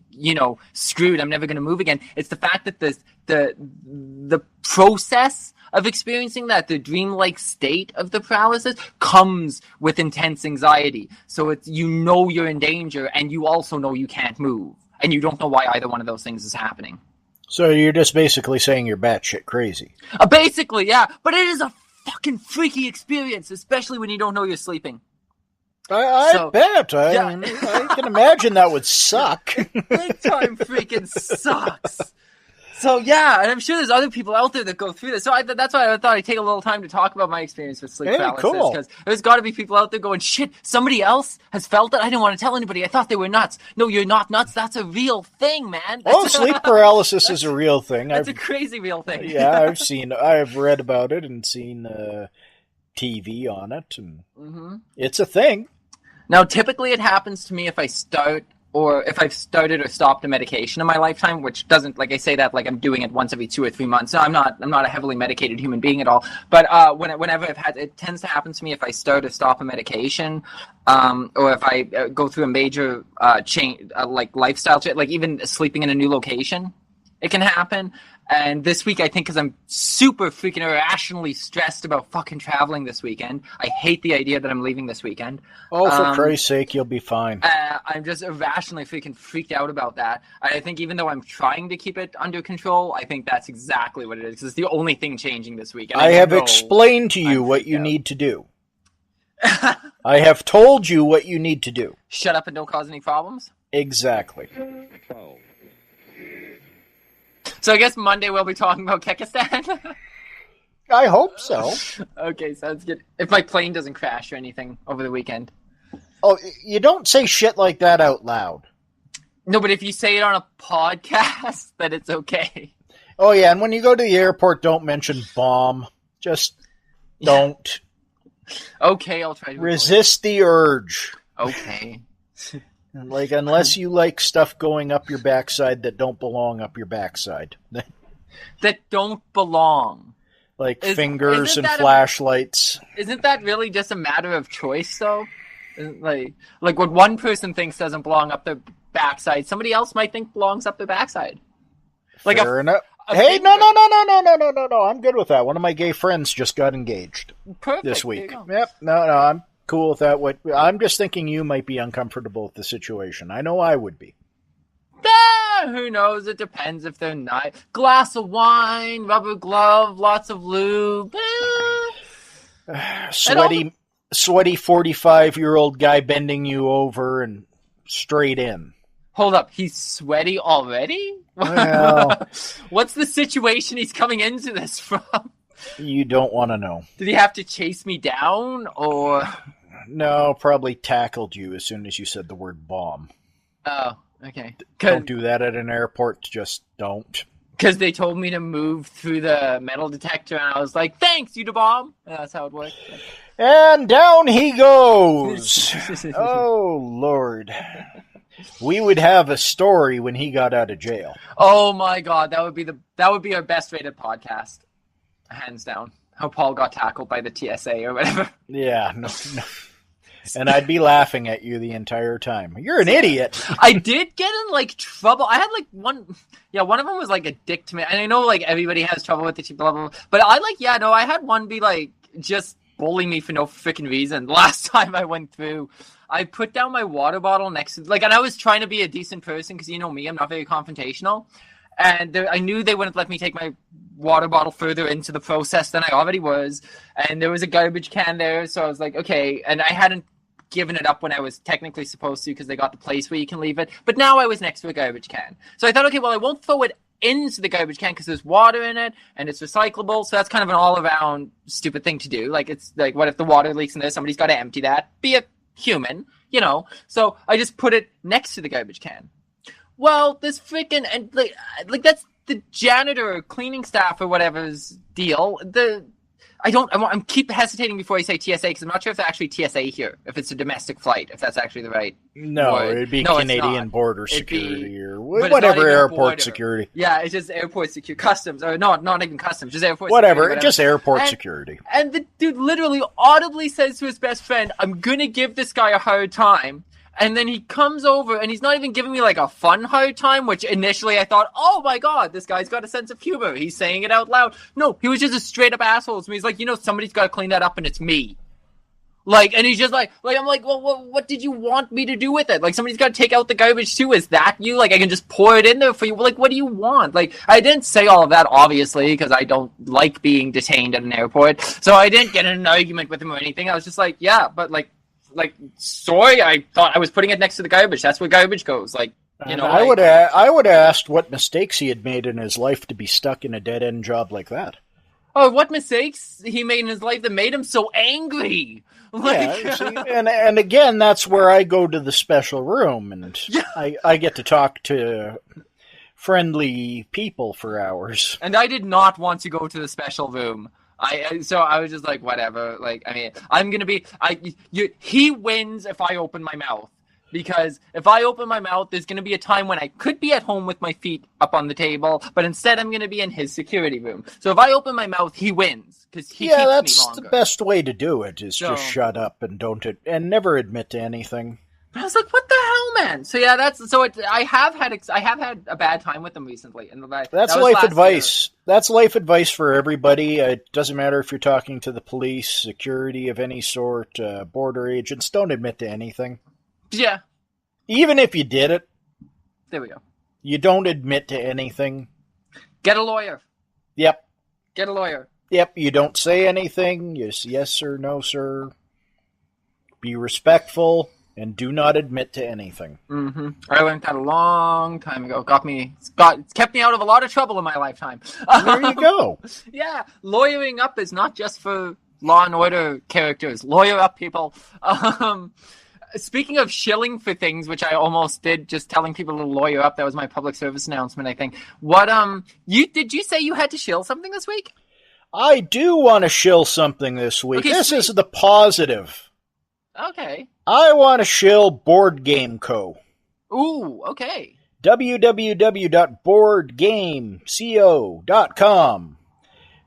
screwed, I'm never going to move again. It's the fact that the process of experiencing that, the dreamlike state of the paralysis, comes with intense anxiety. So it's you're in danger, and you also know you can't move, and you don't know why either one of those things is happening. So you're just basically saying you're batshit crazy. Basically, yeah. But it is a fucking freaky experience, especially when you don't know you're sleeping. I bet. I can imagine that would suck. Big time freaking sucks. So, yeah, and I'm sure there's other people out there that go through this. So that's why I thought I'd take a little time to talk about my experience with sleep paralysis. Cool. Because there's got to be people out there going, shit, somebody else has felt it? I didn't want to tell anybody. I thought they were nuts. No, you're not nuts. That's a real thing, man. Sleep paralysis is a real thing. That's a crazy real thing. Yeah, I've read about it and seen TV on it. And It's a thing. Now, typically it happens to me if I've started or stopped a medication in my lifetime, which doesn't, like I say that like I'm doing it once every 2 or 3 months. So I'm not a heavily medicated human being at all. But whenever I've had, it tends to happen to me if I start or stop a medication, or if I go through a major change, like lifestyle change, like even sleeping in a new location, it can happen. And this week, I think, because I'm super freaking irrationally stressed about fucking traveling this weekend. I hate the idea that I'm leaving this weekend. Oh, for Christ's sake, you'll be fine. I'm just irrationally freaking freaked out about that. I think even though I'm trying to keep it under control, I think that's exactly what it is. Because it's the only thing changing this week. I have explained to you what you need to do. I have told you what you need to do. Shut up and don't cause any problems? Exactly. So I guess Monday we'll be talking about Kekistan? I hope so. Okay, sounds good. If my plane doesn't crash or anything over the weekend. Oh, you don't say shit like that out loud. No, but if you say it on a podcast, then it's okay. Oh, yeah, and when you go to the airport, don't mention bomb. Just don't. Okay, I'll try to resist the urge. Okay. Like, unless you like stuff going up your backside that don't belong up your backside. That don't belong. Like fingers and flashlights. Isn't that really just a matter of choice, though? Like what one person thinks doesn't belong up their backside, somebody else might think belongs up the backside. Like Fair enough. Hey, no. I'm good with that. One of my gay friends just got engaged this week. Yep. No, I'm cool with that. I'm just thinking you might be uncomfortable with the situation. I know I would be. Who knows? It depends if they're not. Glass of wine, rubber glove, lots of lube. Sweaty 45-year-old guy bending you over and straight in. Hold up, he's sweaty already? Well, what's the situation he's coming into this from? You don't want to know. Did he have to chase me down, or? No, probably tackled you as soon as you said the word bomb. Oh, okay. Don't do that at an airport, just don't. Because they told me to move through the metal detector, and I was like, thanks, you bomb. That's how it worked. And down he goes. Oh, Lord. We would have a story when he got out of jail. Oh my God, that would be our best rated podcast, hands down. How Paul got tackled by the TSA or whatever. Yeah, no. And I'd be laughing at you the entire time. You're an idiot. I did get in trouble. I had one of them was a dick to me. And I know everybody has trouble with it, blah blah blah. But I had one be just bully me for no freaking reason. Last time I went through, I put down my water bottle next to, and I was trying to be a decent person because you know me, I'm not very confrontational. And I knew they wouldn't let me take my water bottle further into the process than I already was. And there was a garbage can there, so I was like, okay. And I hadn't given it up when I was technically supposed to because they got the place where you can leave it. But now I was next to a garbage can. So I thought, okay, well, I won't throw it into the garbage can because there's water in it and it's recyclable. So that's kind of an all-around stupid thing to do. It's what if the water leaks in there? Somebody's got to empty that. Be a human, So I just put it next to the garbage can. Well, this freaking and that's the janitor or cleaning staff or whatever's deal. I'm keep hesitating before I say TSA because I'm not sure if it's actually TSA here, if it's a domestic flight, if that's actually the right word. It'd be Canadian Border Security or whatever, airport security. Yeah, it's just airport security, customs, or not even customs, just airport whatever, security. Just airport security. And the dude literally audibly says to his best friend, I'm gonna give this guy a hard time. And then he comes over, and he's not even giving me a fun hard time, which initially I thought, oh my God, this guy's got a sense of humor. He's saying it out loud. No, he was just a straight up asshole to me. He's like, somebody's got to clean that up, and it's me. And he's just I'm like, well, what did you want me to do with it? Somebody's got to take out the garbage too. Is that you? I can just pour it in there for you. What do you want? I didn't say all of that, obviously, because I don't like being detained at an airport. So I didn't get in an argument with him or anything. I was just yeah, but sorry, I thought I was putting it next to the garbage. That's where garbage goes. I would have asked what mistakes he had made in his life to be stuck in a dead-end job like that. Oh, what mistakes he made in his life that made him so angry? And again, that's where I go to the special room, and I get to talk to friendly people for hours. And I did not want to go to the special room. So I was just whatever. I'm gonna be. He wins if I open my mouth, because if I open my mouth, there's gonna be a time when I could be at home with my feet up on the table, but instead I'm gonna be in his security room. So if I open my mouth, he wins because he keeps me longer. That's the best way to do it. Is just shut up and and never admit to anything. But I was like, what the hell, man? So yeah, I have had a bad time with them recently, and that's life advice. Year. That's life advice for everybody. It doesn't matter if you're talking to the police, security of any sort, border agents. Don't admit to anything. Yeah. Even if you did it. There we go. You don't admit to anything. Get a lawyer. Yep. Get a lawyer. Yep. You don't say anything. Yes or no, sir. Be respectful. And do not admit to anything. Mm-hmm. I learned that a long time ago. It's kept me out of a lot of trouble in my lifetime. There you go. Yeah, lawyering up is not just for Law and Order characters. Lawyer up, people. Speaking of shilling for things, which I almost did, just telling people to lawyer up. That was my public service announcement, I think. What did you say you had to shill something this week? I do want to shill something this week. Okay, this is the positive. Okay. I want to shill Board Game Co. Ooh, okay. www.boardgameco.com.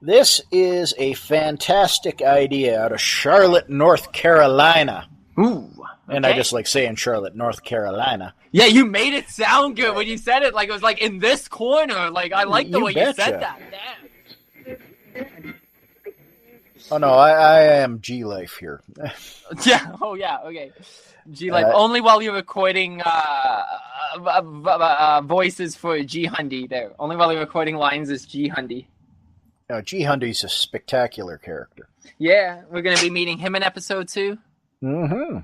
This is a fantastic idea out of Charlotte, North Carolina. Ooh. And I just like saying Charlotte, North Carolina. Yeah, you made it sound good when you said it. Like it was like in this corner. Like I like the way you said that. Damn. Oh no, I am G Life here. Yeah. Oh yeah. Okay. G Life only while you're recording voices for G Hundy. There. Only while you're recording lines as G Hundy. G Hundy's a spectacular character. Yeah, we're gonna be meeting him in episode 2. Yeah,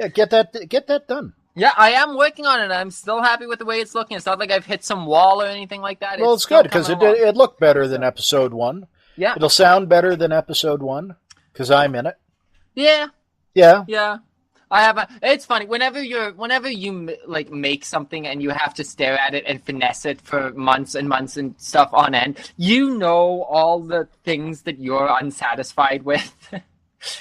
get that done. Yeah, I am working on it. I'm still happy with the way it's looking. It's not like I've hit some wall or anything like that. Well, it's good because it looked better than episode 1. Yeah, it'll sound better than episode 1 because I'm in it. Yeah. I have. It's funny whenever you like make something and you have to stare at it and finesse it for months and months and stuff on end. You know all the things that you're unsatisfied with,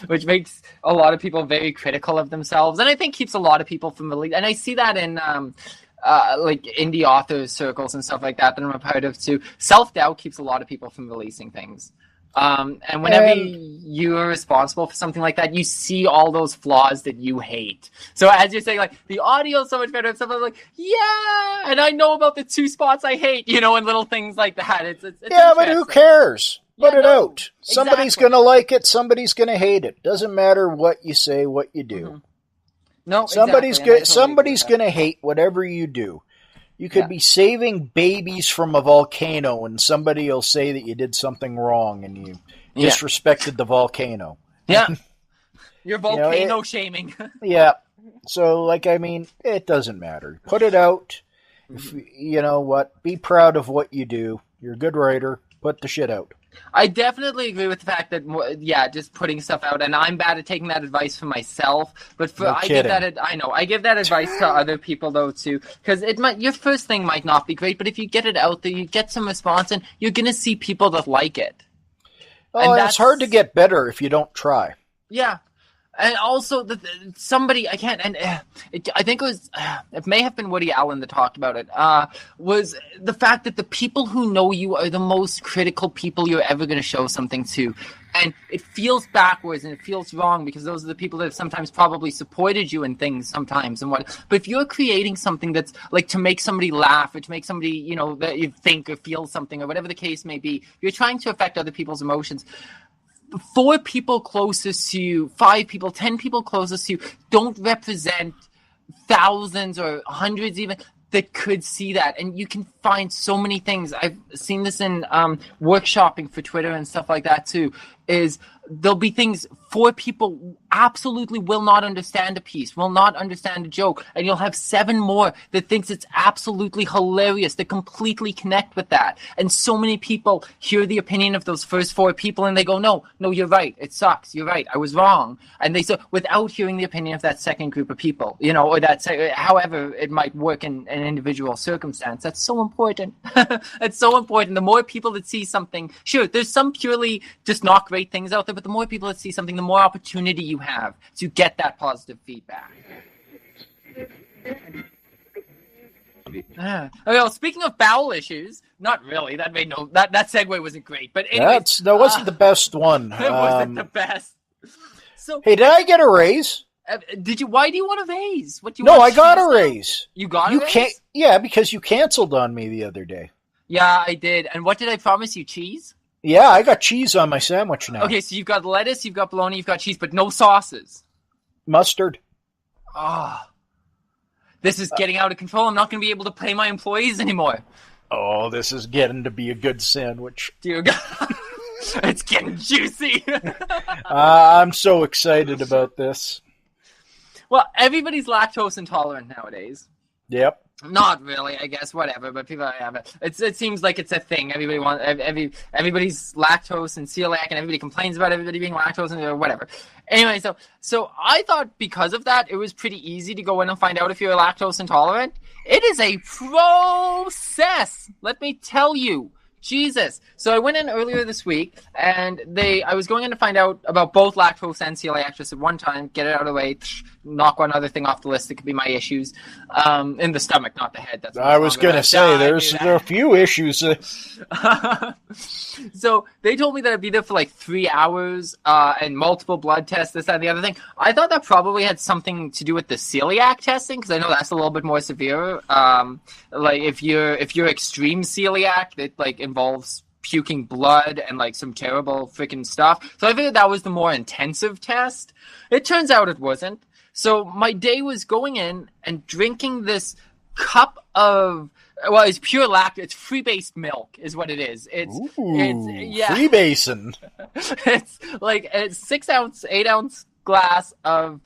which makes a lot of people very critical of themselves, and I think keeps a lot of people from releasing. And I see that in like indie authors circles and stuff like that I'm a part of too. Self-doubt keeps a lot of people from releasing things. And whenever you're responsible for something like that, you see all those flaws that you hate. So as you're saying, like, the audio's so much better and stuff, I'm like, yeah, and I know about the 2 spots I hate, and little things like that. It's yeah, but who cares? Put it out. Exactly. Somebody's going to like it. Somebody's going to hate it. Doesn't matter what you say, what you do. No, somebody's going to hate whatever you do. You could be saving babies from a volcano, and somebody will say that you did something wrong and you disrespected the volcano. Yeah, you're volcano shaming. Yeah, so it doesn't matter. Put it out. If, you know what? Be proud of what you do. You're a good writer. Put the shit out. I definitely agree with the fact that, just putting stuff out, and I'm bad at taking that advice for myself, but I give that advice to other people though too, because your first thing might not be great, but if you get it out there, you get some response, and you're gonna see people that like it. Oh, and it's hard to get better if you don't try. Yeah. And also, somebody, I can't, and I think it may have been Woody Allen that talked about it, was the fact that the people who know you are the most critical people you're ever going to show something to. And it feels backwards and it feels wrong because those are the people that have sometimes probably supported you in things sometimes and what. But if you're creating something that's like to make somebody laugh or to make somebody, that you think or feel something or whatever the case may be, you're trying to affect other people's emotions. 4 people closest to you, 5 people, 10 people closest to you don't represent thousands or hundreds even that could see that. And you can find so many things. I've seen this in workshopping for Twitter and stuff like that too, is there'll be things 4 people absolutely will not understand a piece, will not understand a joke, and you'll have 7 more that thinks it's absolutely hilarious, that completely connect with that. And so many people hear the opinion of those first 4 people and they go, no, you're right, it sucks, you're right, I was wrong. And they say, without hearing the opinion of that second group of people, or that, however it might work in an individual circumstance. That's so important. It's so important. The more people that see something, sure, there's some purely just not great things out there, but the more people that see something, the more opportunity you have to get that positive feedback. Okay, well, speaking of bowel issues, not really. That segue wasn't great, but anyways, that wasn't the best one. It wasn't the best. So, hey, did I get a raise? Did you? Why do you want a raise? What do you? No, I got a raise. You got a raise? Yeah, because you canceled on me the other day. Yeah, I did. And what did I promise you? Cheese? Yeah, I got cheese on my sandwich now. Okay, so you've got lettuce, you've got bologna, you've got cheese, but no sauces. Mustard. Oh, this is getting out of control. I'm not going to be able to pay my employees anymore. Oh, this is getting to be a good sandwich. Dear God. It's getting juicy. I'm so excited about this. Well, everybody's lactose intolerant nowadays. Yep. Not really, I guess, whatever, but people have it. It seems like it's a thing. Everybody's lactose and celiac, and everybody complains about everybody being lactose and whatever. Anyway, so I thought because of that, it was pretty easy to go in and find out if you're lactose intolerant. It is a process, let me tell you. Jesus. So I went in earlier this week, and I was going in to find out about both lactose and celiac just at one time, get it out of the way, knock one other thing off the list that could be my issues. In the stomach, not the head. That's I was going to say, there are a few issues. So they told me that I'd be there for like 3 hours, and multiple blood tests, this, that, and the other thing. I thought that probably had something to do with the celiac testing, because I know that's a little bit more severe. Like if you're extreme celiac, it like involves puking blood and like some terrible freaking stuff. So I figured that was the more intensive test. It turns out it wasn't. So my day was going in and drinking this cup of, well, it's pure lactose. It's free-based milk is what it is. It's free-basing. It's like a 6-ounce, 8-ounce glass of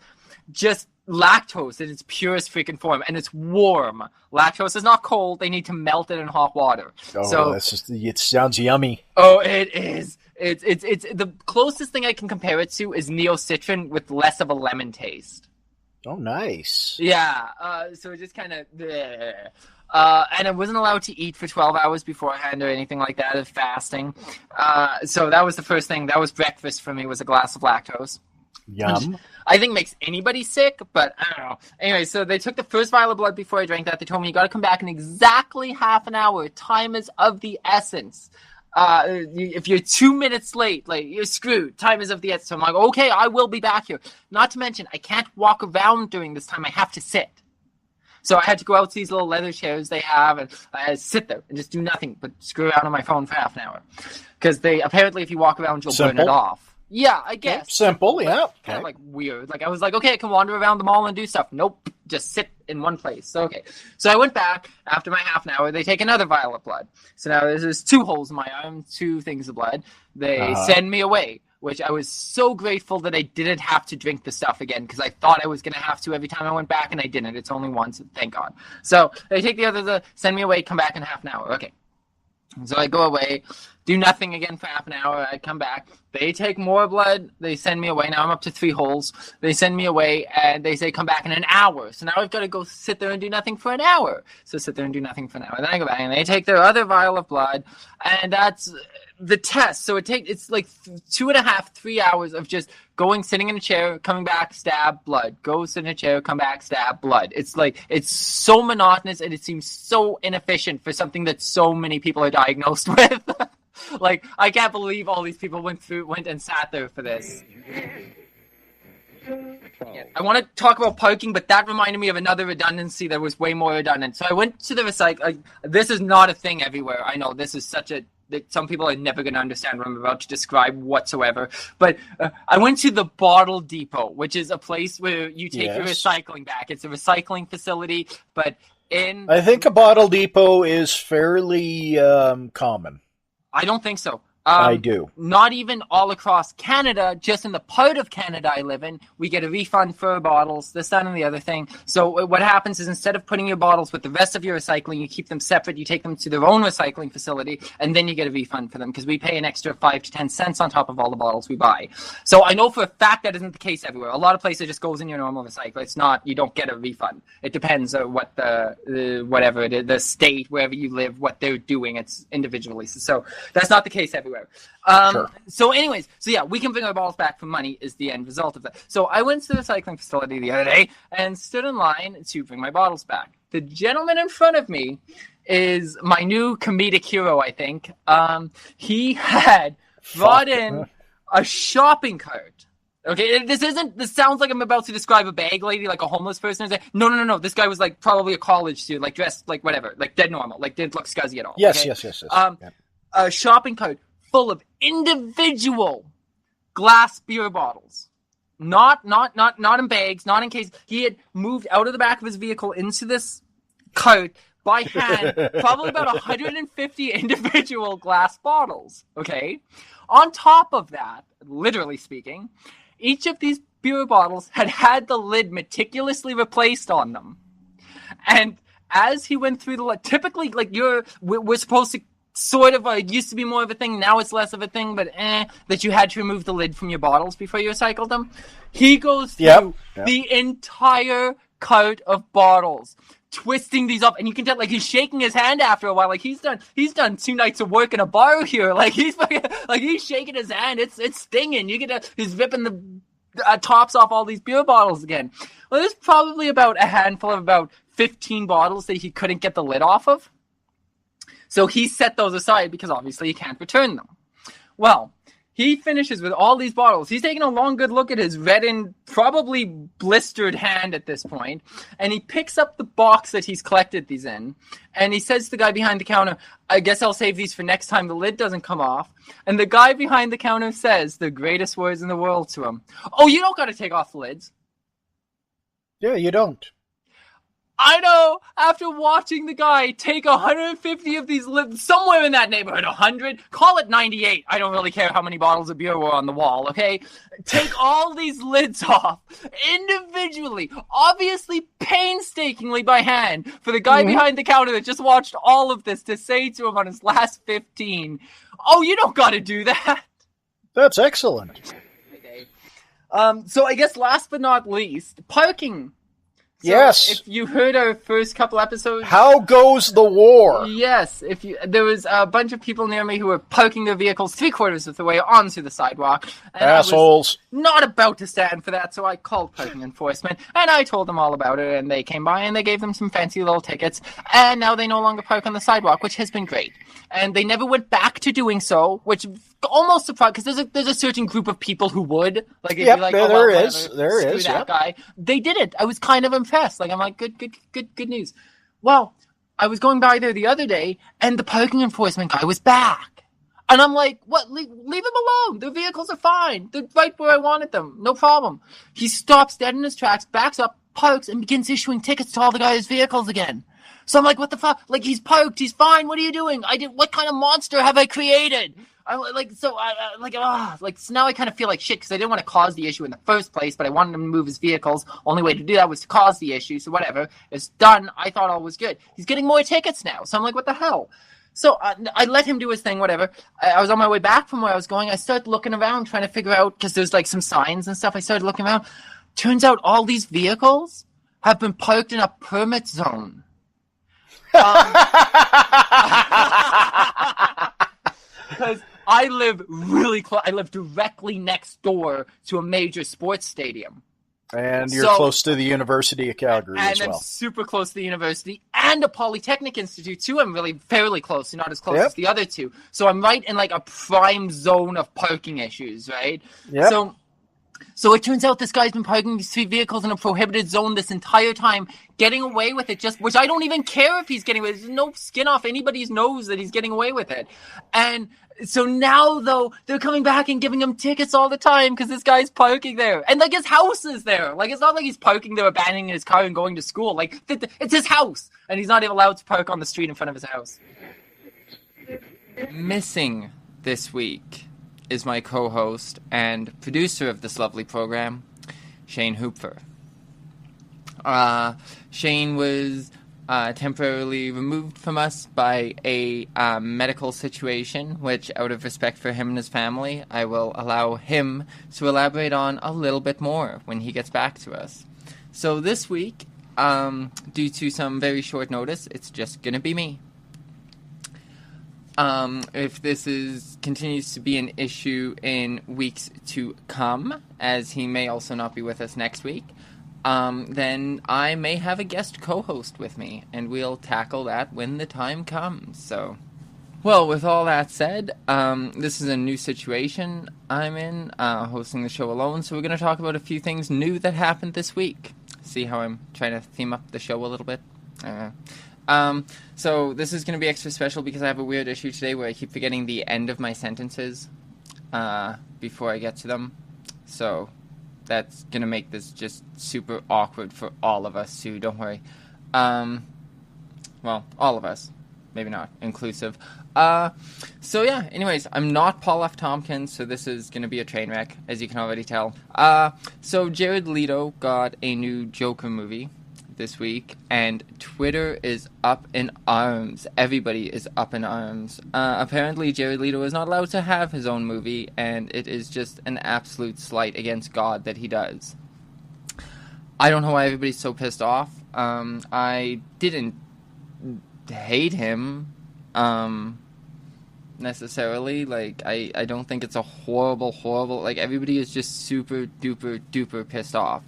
just lactose in its purest freaking form, and it's warm. Lactose is not cold. They need to melt it in hot water. Oh, so it sounds yummy. Oh, it is. It's the closest thing I can compare it to is neocitrin with less of a lemon taste. Oh, nice. Yeah. So it just kind of. And I wasn't allowed to eat for 12 hours beforehand or anything like that of fasting. So that was the first thing. That was breakfast for me, was a glass of lactose. Yum. Which I think makes anybody sick, but I don't know. Anyway, so they took the first vial of blood before I drank that. They told me you got to come back in exactly half an hour. Time is of the essence. If you're 2 minutes late, like, you're screwed. Time is of the essence. So I'm like, okay, I will be back here. Not to mention, I can't walk around during this time. I have to sit. So I had to go out to these little leather chairs they have, and I had to sit there and just do nothing but screw around on my phone for half an hour. Because apparently if you walk around, you'll burn it off. Yeah, I guess. Simple, yeah. Kind of like weird. Like I was like, okay, I can wander around the mall and do stuff. Nope, just sit in one place. So, okay. So I went back after my half an hour. They take another vial of blood. So now there's 2 holes in my arm, 2 things of blood. They send me away, which I was so grateful that I didn't have to drink the stuff again, because I thought I was going to have to every time I went back, and I didn't. It's only once, thank God. So they take send me away, come back in half an hour. Okay. So I go away, do nothing again for half an hour. I come back. They take more blood. They send me away. Now I'm up to 3 holes. They send me away, and they say come back in an hour. So now I've got to go sit there and do nothing for an hour. So sit there and do nothing for an hour. Then I go back, and they take their other vial of blood, and that's the test. So it's like 2.5, 3 hours of just going, sitting in a chair, coming back, stab, blood. Go sit in a chair, come back, stab, blood. It's like, it's so monotonous, and it seems so inefficient for something that so many people are diagnosed with. Like, I can't believe all these people went and sat there for this. Yeah. I want to talk about parking, but that reminded me of another redundancy that was way more redundant. So I went to the recycle. This is not a thing everywhere. I know this is that some people are never going to understand what I'm about to describe whatsoever. But I went to the Bottle Depot, which is a place where you take your recycling back. It's a recycling facility, but I think a Bottle Depot is fairly common. I don't think so. I do. Not even all across Canada, just in the part of Canada I live in, we get a refund for bottles, this, that, and the other thing. So what happens is, instead of putting your bottles with the rest of your recycling, you keep them separate, you take them to their own recycling facility, and then you get a refund for them, because we pay an extra 5 to 10 cents on top of all the bottles we buy. So I know for a fact that isn't the case everywhere. A lot of places it just goes in your normal recycle. It's not, you don't get a refund. It depends on what whatever it is, the state, wherever you live, what they're doing. It's individually. So that's not the case everywhere. Sure. So anyways, we can bring our bottles back for money is the end result of that. So I went to the recycling facility the other day and stood in line to bring my bottles back. The gentleman in front of me is my new comedic hero, I think. He had brought in a shopping cart. Okay, this sounds like I'm about to describe a bag lady, like a homeless person. No. This guy was like probably a college student, like dressed like whatever, like dead normal, like didn't look scuzzy at all. Yes, okay? yes. A shopping cart full of individual glass beer bottles. Not in bags, not in case. He had moved out of the back of his vehicle into this cart by hand, probably about 150 individual glass bottles, okay? On top of that, literally speaking, each of these beer bottles had the lid meticulously replaced on them. And as he went through the lid, typically, like, we're supposed to sort of, it used to be more of a thing, now it's less of a thing, but that you had to remove the lid from your bottles before you recycled them. He goes through the entire cart of bottles, twisting these up, and you can tell, like, he's shaking his hand after a while. Like, he's done 2 nights of work in a bar here. Like, he's shaking his hand. It's stinging. He's ripping the tops off all these beer bottles again. Well, there's probably about a handful of about 15 bottles that he couldn't get the lid off of. So he set those aside because obviously he can't return them. Well, he finishes with all these bottles. He's taking a long, good look at his reddened, probably blistered hand at this point, and he picks up the box that he's collected these in, and he says to the guy behind the counter, I guess I'll save these for next time the lid doesn't come off. And the guy behind the counter says the greatest words in the world to him. Oh, you don't got to take off the lids. Yeah, you don't. I know, after watching the guy take 150 of these lids, somewhere in that neighborhood, 100, call it 98. I don't really care how many bottles of beer were on the wall, okay? Take all these lids off individually, obviously painstakingly by hand, for the guy behind the counter that just watched all of this to say to him on his last 15, oh, you don't got to do that. That's excellent. Okay. So I guess last but not least, parking. So yes. If you heard our first couple episodes... How goes the war? Yes. There was a bunch of people near me who were parking their vehicles 3/4 of the way onto the sidewalk. And assholes. I was not about to stand for that, so I called parking enforcement, and I told them all about it, and they came by, and they gave them some fancy little tickets, and now they no longer park on the sidewalk, which has been great. And they never went back to doing so, which almost surprised, because there's a certain group of people who would. Like, it'd be like, oh, well, there screw is, that guy. They did it. I was kind of impressed. Like, I'm like, good news. Well, I was going by there the other day, and the parking enforcement guy was back. And I'm like, what? Leave them alone. Their vehicles are fine. They're right where I wanted them. No problem. He stops dead in his tracks, backs up, parks, and begins issuing tickets to all the guys' vehicles again. So I'm like, what the fuck? Like, he's parked, he's fine, what are you doing? What kind of monster have I created? So now I kind of feel like shit, because I didn't want to cause the issue in the first place, but I wanted him to move his vehicles. Only way to do that was to cause the issue, so whatever. It's done. I thought all was good. He's getting more tickets now, so I'm like, what the hell? So I let him do his thing, whatever. I was on my way back from where I was going. I started looking around, trying to figure out, because there's like some signs and stuff. I started looking around. Turns out all these vehicles have been parked in a permit zone. Because I live really close. I live directly next door to a major sports stadium. And you're close to the University of Calgary as well. And I'm super close to the university and a Polytechnic Institute, too. I'm really fairly close, not as close as the other two. So I'm right in, like, a prime zone of parking issues, right? Yep. So it turns out this guy's been parking these 3 vehicles in a prohibited zone this entire time, getting away with it, which I don't even care if he's getting away with it. There's no skin off anybody's nose that he's getting away with it. And so now, though, they're coming back and giving him tickets all the time because this guy's parking there. And, like, his house is there. Like, it's not like he's parking there, abandoning his car and going to school. Like, it's his house. And he's not even allowed to park on the street in front of his house. Missing this week is my co-host and producer of this lovely program, Shane Hoopfer. Shane was temporarily removed from us by a medical situation, which, out of respect for him and his family, I will allow him to elaborate on a little bit more when he gets back to us. So this week, due to some very short notice, it's just going to be me. If this continues to be an issue in weeks to come, as he may also not be with us next week, then I may have a guest co-host with me, and we'll tackle that when the time comes. So, well, with all that said, this is a new situation I'm in, hosting the show alone, so we're going to talk about a few things new that happened this week. See how I'm trying to theme up the show a little bit? So this is going to be extra special because I have a weird issue today where I keep forgetting the end of my sentences before I get to them. So that's going to make this just super awkward for all of us too, don't worry. Well, all of us. Maybe not. Inclusive. So yeah, anyways, I'm not Paul F. Tompkins, so this is going to be a train wreck, as you can already tell. So Jared Leto got a new Joker movie this week, and Twitter is up in arms. Everybody is up in arms. Apparently, Jared Leto is not allowed to have his own movie, and it is just an absolute slight against God that he does. I don't know why everybody's so pissed off. I didn't hate him, necessarily. Like, I don't think it's a horrible, like, everybody is just super duper duper pissed off.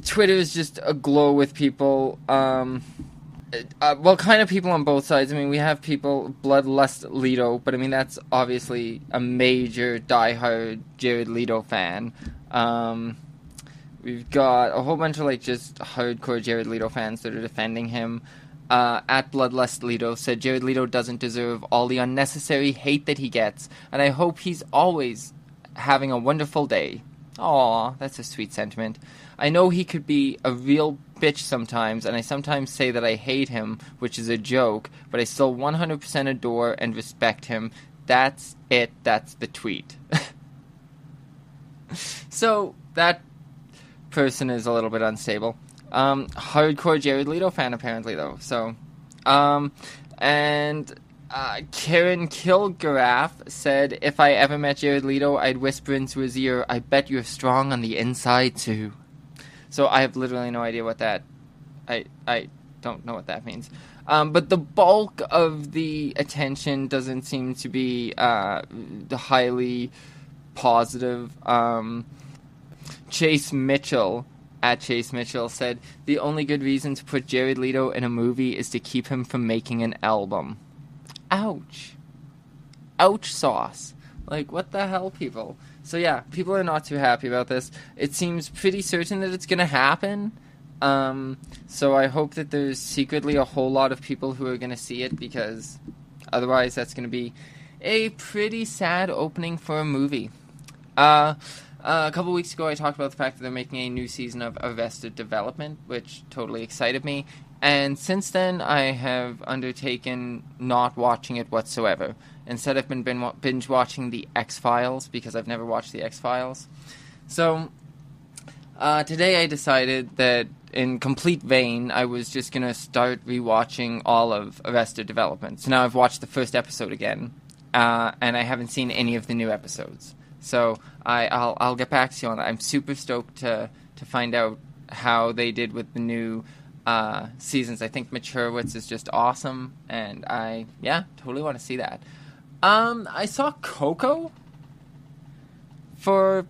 Twitter is just aglow with people. Well, kind of people on both sides. I mean, we have people, Bloodlust Leto, but I mean, that's obviously a major diehard Jared Leto fan. We've got a whole bunch of, like, just hardcore Jared Leto fans that are defending him. At Bloodlust Leto said Jared Leto doesn't deserve all the unnecessary hate that he gets, and I hope he's always having a wonderful day. Aw, that's a sweet sentiment. I know he could be a real bitch sometimes, and I sometimes say that I hate him, which is a joke, but I still 100% adore and respect him. That's it. That's the tweet. So, that person is a little bit unstable. Hardcore Jared Leto fan, apparently, though. So, and Karen Kilgaraff said, if I ever met Jared Leto, I'd whisper into his ear, I bet you're strong on the inside, too. So I have literally no idea what that... I don't know what that means. But the bulk of the attention doesn't seem to be highly positive. Chase Mitchell, at Chase Mitchell, said, the only good reason to put Jared Leto in a movie is to keep him from making an album. Ouch. Ouch sauce. Like, what the hell, people? So yeah, people are not too happy about this. It seems pretty certain that it's going to happen. So I hope that there's secretly a whole lot of people who are going to see it, because otherwise that's going to be a pretty sad opening for a movie. A couple weeks ago I talked about the fact that they're making a new season of Arrested Development, which totally excited me. And since then, I have undertaken not watching it whatsoever. Instead, I've been binge-watching The X-Files, because I've never watched The X-Files. So, today I decided that, in complete vain, I was just going to start rewatching all of Arrested Development. So now I've watched the first episode again, and I haven't seen any of the new episodes. So, I'll get back to you on that. I'm super stoked to find out how they did with the new seasons. I think Mitch Hurwitz is just awesome, and I totally want to see that. I saw Coco for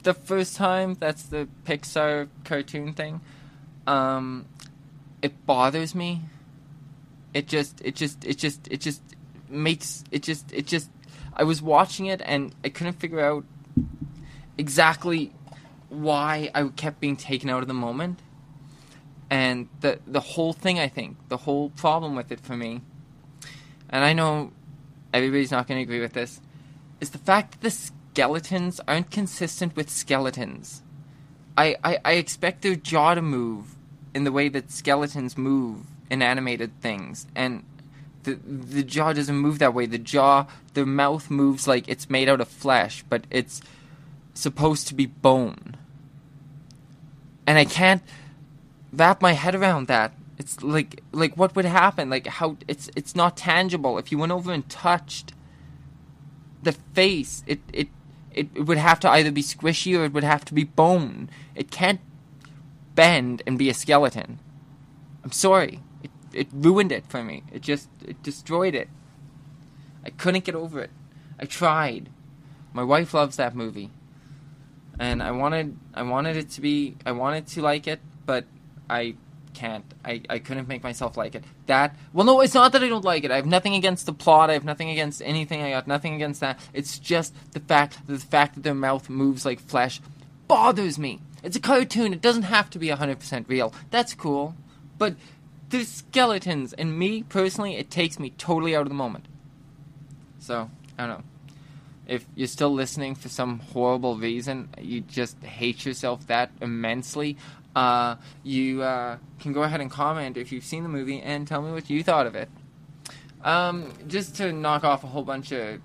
the first time. That's the Pixar cartoon thing. It bothers me. It just makes I was watching it and I couldn't figure out exactly why I kept being taken out of the moment. And the whole thing, I think, the whole problem with it for me, and I know everybody's not going to agree with this, is the fact that the skeletons aren't consistent with skeletons. I expect their jaw to move in the way that skeletons move in animated things, and the jaw doesn't move that way. Their mouth moves like it's made out of flesh, but it's supposed to be bone. And I can't wrap my head around that. It's like what would happen? Like, how it's not tangible. If you went over and touched the face, it would have to either be squishy or it would have to be bone. It can't bend and be a skeleton. I'm sorry. It ruined it for me. It destroyed it. I couldn't get over it. I tried. My wife loves that movie. And I wanted to like it, but I can't. I couldn't make myself like it. Well, no, it's not that I don't like it. I have nothing against the plot. I have nothing against anything. I got nothing against that. It's just the fact that their mouth moves like flesh bothers me. It's a cartoon. It doesn't have to be 100% real. That's cool. But there's skeletons, and me, personally, it takes me totally out of the moment. So, I don't know. If you're still listening for some horrible reason, you just hate yourself that immensely, you can go ahead and comment if you've seen the movie and tell me what you thought of it. Just to knock off a whole bunch of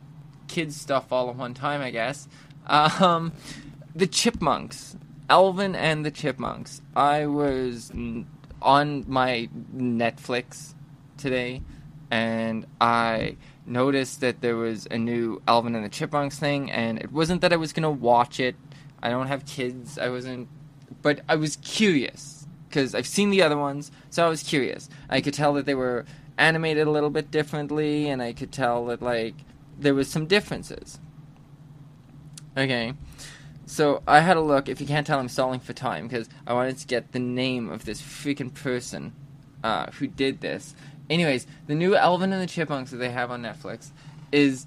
kids stuff all at one time, I guess. The Chipmunks. Alvin and the Chipmunks. I was on my Netflix today, and I noticed that there was a new Alvin and the Chipmunks thing, and it wasn't that I was going to watch it. I don't have kids. But I was curious because I've seen the other ones, so I was curious. I could tell that they were animated a little bit differently, and I could tell that like there was some differences. Okay, so I had a look. If you can't tell, I'm stalling for time because I wanted to get the name of this freaking person who did this. Anyways, the new Alvin and the Chipmunks that they have on Netflix is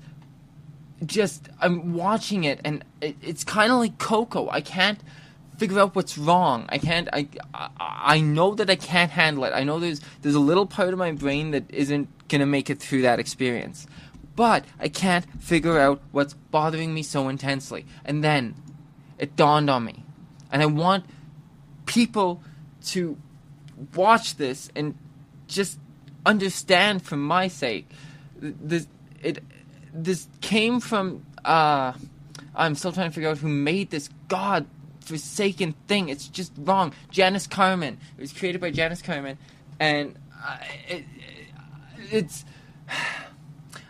just, I'm watching it, and it's kind of like Coco. I can't figure out what's wrong. I know that I can't handle it. I know there's a little part of my brain that isn't gonna make it through that experience. But I can't figure out what's bothering me so intensely. And then it dawned on me. And I want people to watch this and just understand for my sake. This came from, I'm still trying to figure out who made this God-forsaken thing. It's just wrong. Janice Carmen. It was created by Janice Carmen. And it's...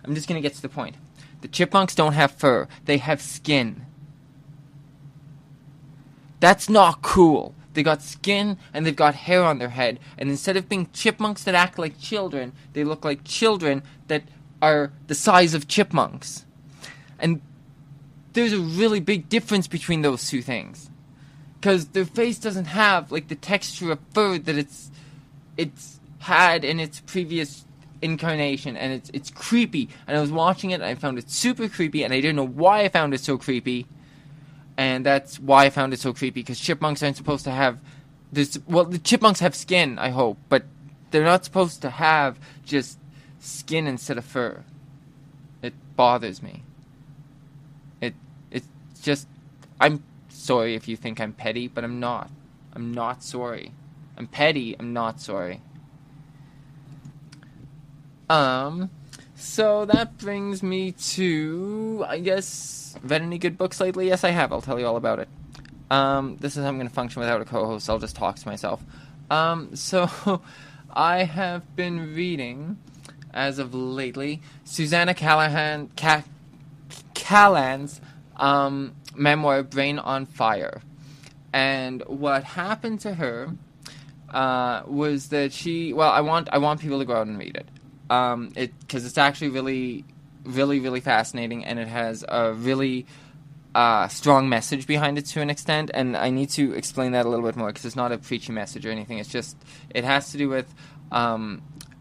I'm just going to get to the point. The chipmunks don't have fur. They have skin. That's not cool. They got skin and they've got hair on their head. And instead of being chipmunks that act like children, they look like children that are the size of chipmunks. And there's a really big difference between those two things. Because their face doesn't have like the texture of fur that it's had in its previous incarnation, and it's creepy. And I was watching it and I found it super creepy, and I didn't know why I found it so creepy. And that's why I found it so creepy, because chipmunks aren't supposed to have this. Well, the chipmunks have skin, I hope, but they're not supposed to have just skin instead of fur. It bothers me. It's just, I'm sorry if you think I'm petty, but I'm not. I'm not sorry. I'm petty, I'm not sorry. So that brings me to, I guess, read any good books lately? Yes, I have. I'll tell you all about it. This is how I'm going to function without a co-host. I'll just talk to myself. So I have been reading, as of lately, Susanna Callan's memoir, Brain on Fire. And what happened to her was that she, well, I want people to go out and read it. Because it's actually really, really, really fascinating, and it has a really strong message behind it to an extent, and I need to explain that a little bit more, because it's not a preachy message or anything. It's just, it has to do with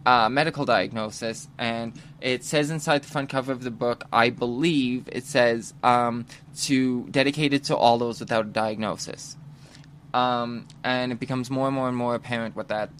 medical diagnosis, and it says inside the front cover of the book, I believe, it says, dedicated to all those without a diagnosis. And it becomes more and more and more apparent what that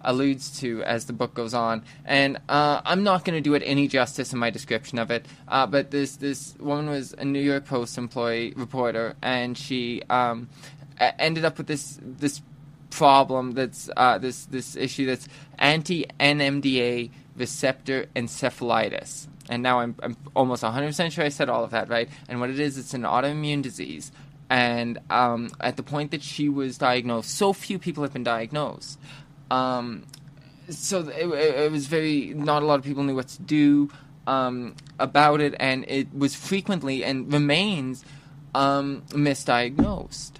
alludes to as the book goes on, and I'm not going to do it any justice in my description of it, but this woman was a New York Post reporter, and she ended up with this problem that's this issue that's anti-NMDA receptor encephalitis. And now I'm almost 100% sure I said all of that right. And what it is, it's an autoimmune disease. And at the point that she was diagnosed, so few people have been diagnosed. So it was not a lot of people knew what to do about it, and it was frequently and remains misdiagnosed.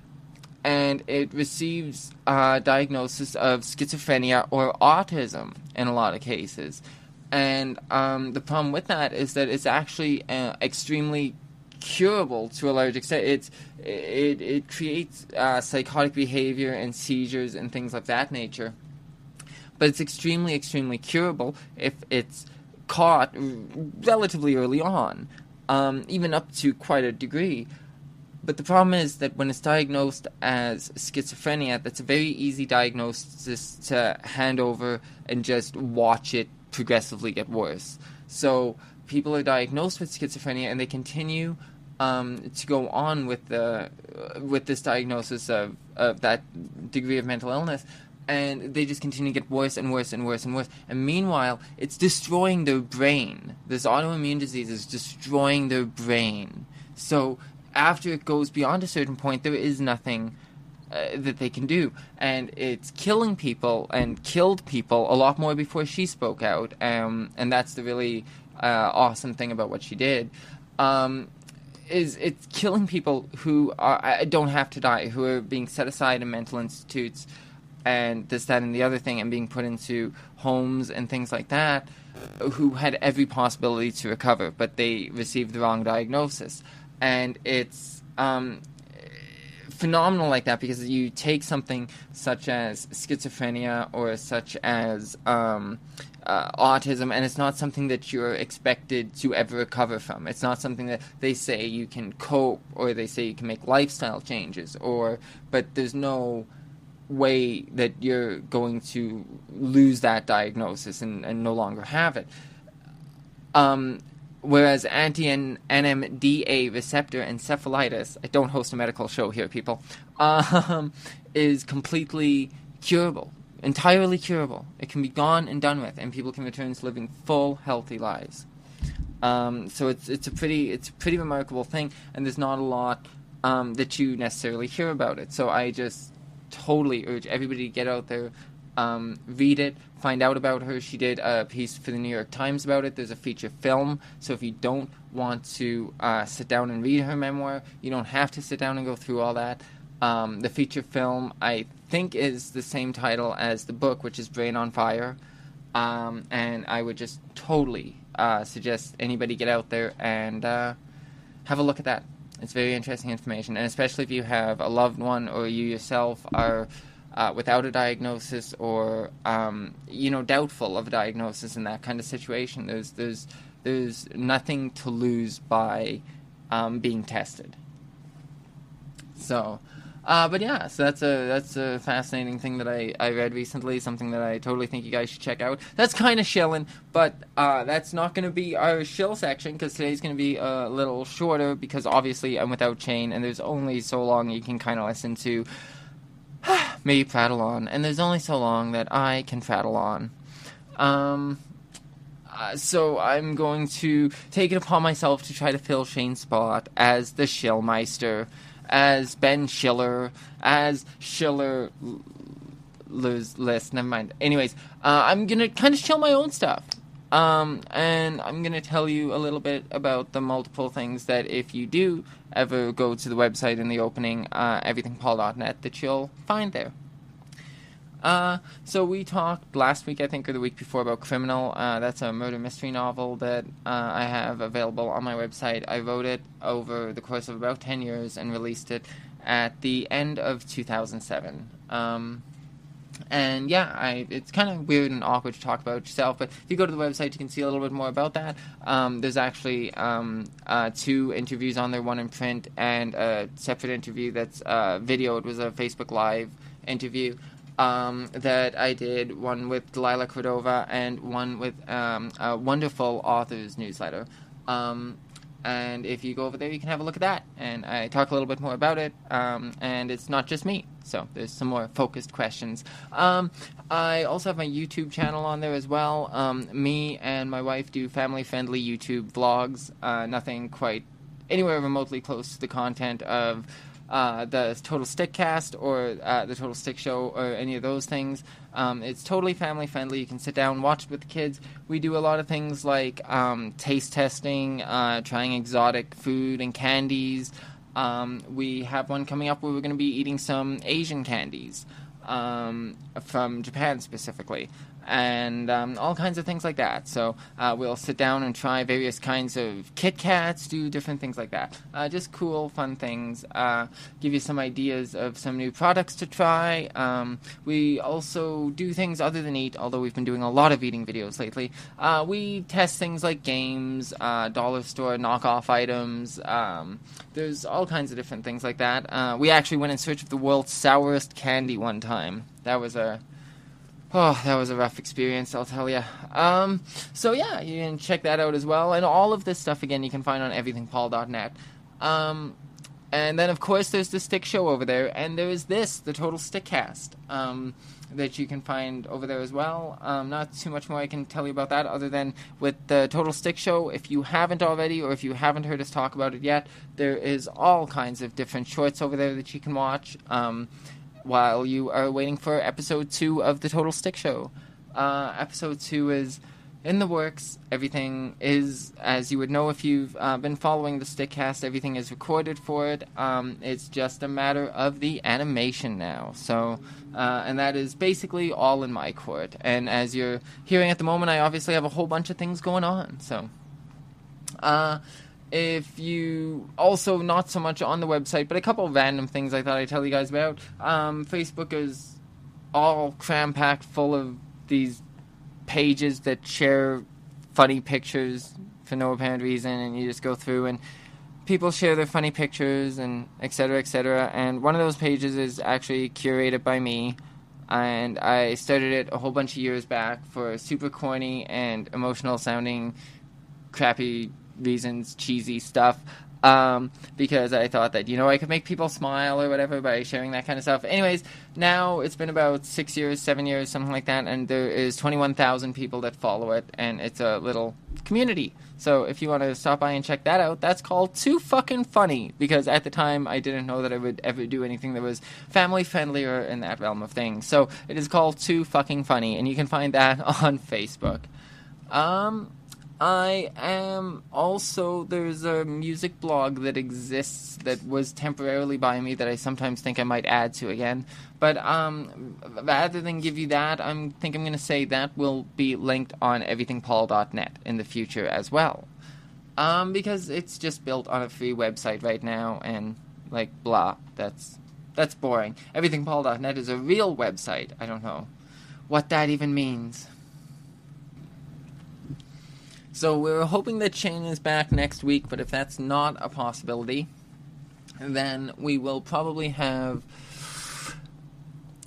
And it receives diagnosis of schizophrenia or autism in a lot of cases. And the problem with that is that it's actually extremely curable to a large extent. It creates psychotic behavior and seizures and things of that nature. But it's extremely, extremely curable if it's caught relatively early on, even up to quite a degree. But the problem is that when it's diagnosed as schizophrenia, that's a very easy diagnosis to hand over and just watch it progressively get worse. So people are diagnosed with schizophrenia, and they continue to go on with this diagnosis of that degree of mental illness. And they just continue to get worse and worse and worse and worse. And meanwhile, it's destroying their brain. This autoimmune disease is destroying their brain. So after it goes beyond a certain point, there is nothing that they can do. And it's killing people and killed people a lot more before she spoke out. And that's the really awesome thing about what she did. it's killing people who don't have to die, who are being set aside in mental institutes and this, that, and the other thing, and being put into homes and things like that, who had every possibility to recover, but they received the wrong diagnosis. And it's phenomenal like that, because you take something such as schizophrenia or such as autism, and it's not something that you're expected to ever recover from. It's not something that they say you can cope, or they say you can make lifestyle changes, but there's no way that you're going to lose that diagnosis and no longer have it. Whereas anti-NMDA receptor encephalitis, I don't host a medical show here, people, is completely curable, entirely curable. It can be gone and done with, and people can return to living full, healthy lives. So it's a pretty remarkable thing, and there's not a lot that you necessarily hear about it. So I just totally urge everybody to get out there, read it, find out about her. She did a piece for the New York Times about it. There's a feature film, so if you don't want to sit down and read her memoir, you don't have to sit down and go through all that. The feature film, I think, is the same title as the book, which is Brain on Fire, and I would just totally suggest anybody get out there and have a look at that. It's very interesting information, and especially if you have a loved one or you yourself are without a diagnosis, or doubtful of a diagnosis in that kind of situation. There's nothing to lose by being tested. So, but yeah, so that's a fascinating thing that I read recently. Something that I totally think you guys should check out. That's kind of shilling, but that's not going to be our shill section, because today's going to be a little shorter, because obviously I'm without Shane, and there's only so long you can kind of listen to me prattle on, and there's only so long that I can prattle on. So I'm going to take it upon myself to try to fill Shane's spot as the Shillmeister, as Ben Schiller, as Schiller's List. Never mind. Anyways, I'm going to kind of shill my own stuff. And I'm going to tell you a little bit about the multiple things that, if you do ever go to the website in the opening, everythingpaul.net, that you'll find there. So we talked last week, I think, or the week before, about Criminal. That's a murder mystery novel that I have available on my website. I wrote it over the course of about 10 years and released it at the end of 2007. And yeah, it's kind of weird and awkward to talk about yourself, but if you go to the website, you can see a little bit more about that. There's actually 2 interviews on there, one in print and a separate interview that's video. It was a Facebook Live interview that I did, one with Delilah Cordova and one with a wonderful authors newsletter. And if you go over there, you can have a look at that. And I talk a little bit more about it. And it's not just me. So there's some more focused questions. I also have my YouTube channel on there as well. Me and my wife do family-friendly YouTube vlogs. Nothing quite anywhere remotely close to the content of the Total Stick Cast or the Total Stick Show or any of those things. It's totally family friendly. You can sit down, watch it with the kids. We do a lot of things like taste testing, trying exotic food and candies. We have one coming up where we're going to be eating some Asian candies from Japan specifically. And all kinds of things like that. So we'll sit down and try various kinds of Kit Kats, do different things like that. Just cool, fun things. Give you some ideas of some new products to try. We also do things other than eat, although we've been doing a lot of eating videos lately. We test things like games, dollar store knockoff items. There's all kinds of different things like that. We actually went in search of the world's sourest candy one time. That was a rough experience, I'll tell you. So yeah, you can check that out as well. And all of this stuff, again, you can find on everythingpaul.net. And then, of course, there's the Stick Show over there. And there is this, the Total Stick Cast, that you can find over there as well. Not too much more I can tell you about that, other than with the Total Stick Show, if you haven't already, or if you haven't heard us talk about it yet, there is all kinds of different shorts over there that you can watch. While you are waiting for episode 2 of the Total Stick Show. Episode 2 is in the works. Everything is, as you would know if you've been following the Stickcast, everything is recorded for it. It's just a matter of the animation now. So, and that is basically all in my court. And as you're hearing at the moment, I obviously have a whole bunch of things going on. So, if you also, not so much on the website, but a couple of random things I thought I'd tell you guys about. Facebook is all cram-packed full of these pages that share funny pictures for no apparent reason, and you just go through and people share their funny pictures and etc., etc. And one of those pages is actually curated by me, and I started it a whole bunch of years back for super corny and emotional sounding crappy reasons, cheesy stuff, because I thought that, I could make people smile or whatever by sharing that kind of stuff. Anyways, now it's been about 6 years, 7 years, something like that, and there is 21,000 people that follow it, and it's a little community. So if you want to stop by and check that out, that's called Too Fucking Funny, because at the time I didn't know that I would ever do anything that was family friendly or in that realm of things. So it is called Too Fucking Funny, and you can find that on Facebook. I am also, there's a music blog that exists that was temporarily by me that I sometimes think I might add to again. But rather than give you that, I think I'm going to say that will be linked on everythingpaul.net in the future as well. Because it's just built on a free website right now, and blah, that's boring. Everythingpaul.net is a real website. I don't know what that even means. So we're hoping that Shane is back next week, but if that's not a possibility, then we will probably have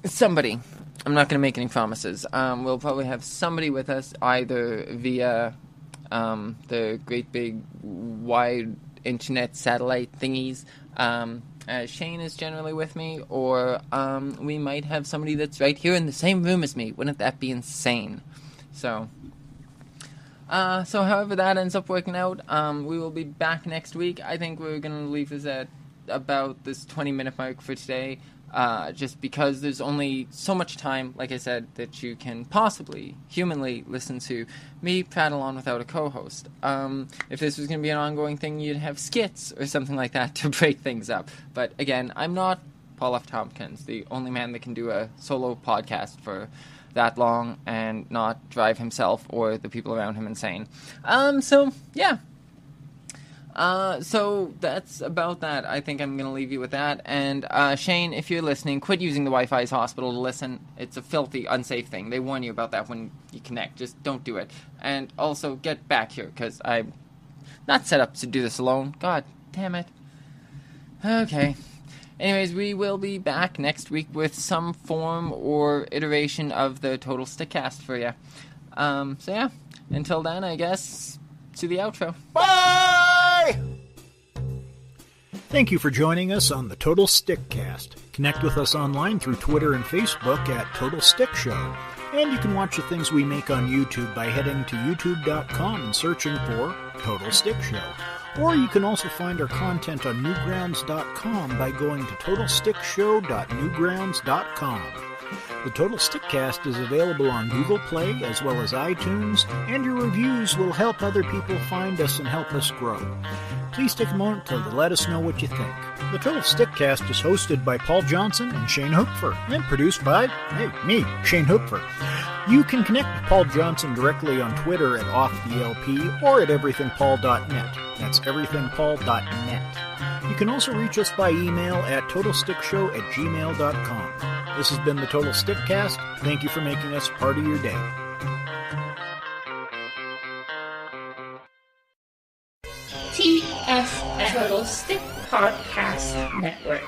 somebody. I'm not going to make any promises. We'll probably have somebody with us, either via the great big wide internet satellite thingies. Shane is generally with me, or we might have somebody that's right here in the same room as me. Wouldn't that be insane? So however that ends up working out, we will be back next week. I think we're going to leave this at about this 20-minute mark for today, just because there's only so much time, like I said, that you can possibly, humanly, listen to me prattle on without a co-host. If this was going to be an ongoing thing, you'd have skits or something like that to break things up. But again, I'm not Paul F. Tompkins, the only man that can do a solo podcast for that long and not drive himself or the people around him insane. So that's about that. I think I'm going to leave you with that. And Shane, if you're listening, quit using the Wi-Fi's hospital to listen. It's a filthy, unsafe thing. They warn you about that when you connect. Just don't do it. And also, get back here, because I'm not set up to do this alone. God damn it. Okay. Anyways, we will be back next week with some form or iteration of the Total Stickcast for you. Until then, I guess, to the outro. Bye! Thank you for joining us on the Total Stickcast. Connect with us online through Twitter and Facebook at Total Stick Show. And you can watch the things we make on YouTube by heading to youtube.com and searching for Total Stick Show. Or you can also find our content on newgrounds.com by going to totalstickshow.newgrounds.com. The Total Stickcast is available on Google Play as well as iTunes, and your reviews will help other people find us and help us grow. Please take a moment to let us know what you think. The Total Stickcast is hosted by Paul Johnson and Shane Hoopfer, and produced by, me, Shane Hoopfer. You can connect with Paul Johnson directly on Twitter at OffTheLP or at everythingpaul.net. That's everythingpaul.net. You can also reach us by email at totalstickshow@gmail.com. This has been the Total Stickcast. Thank you for making us part of your day. TS Total Stick Podcast Network.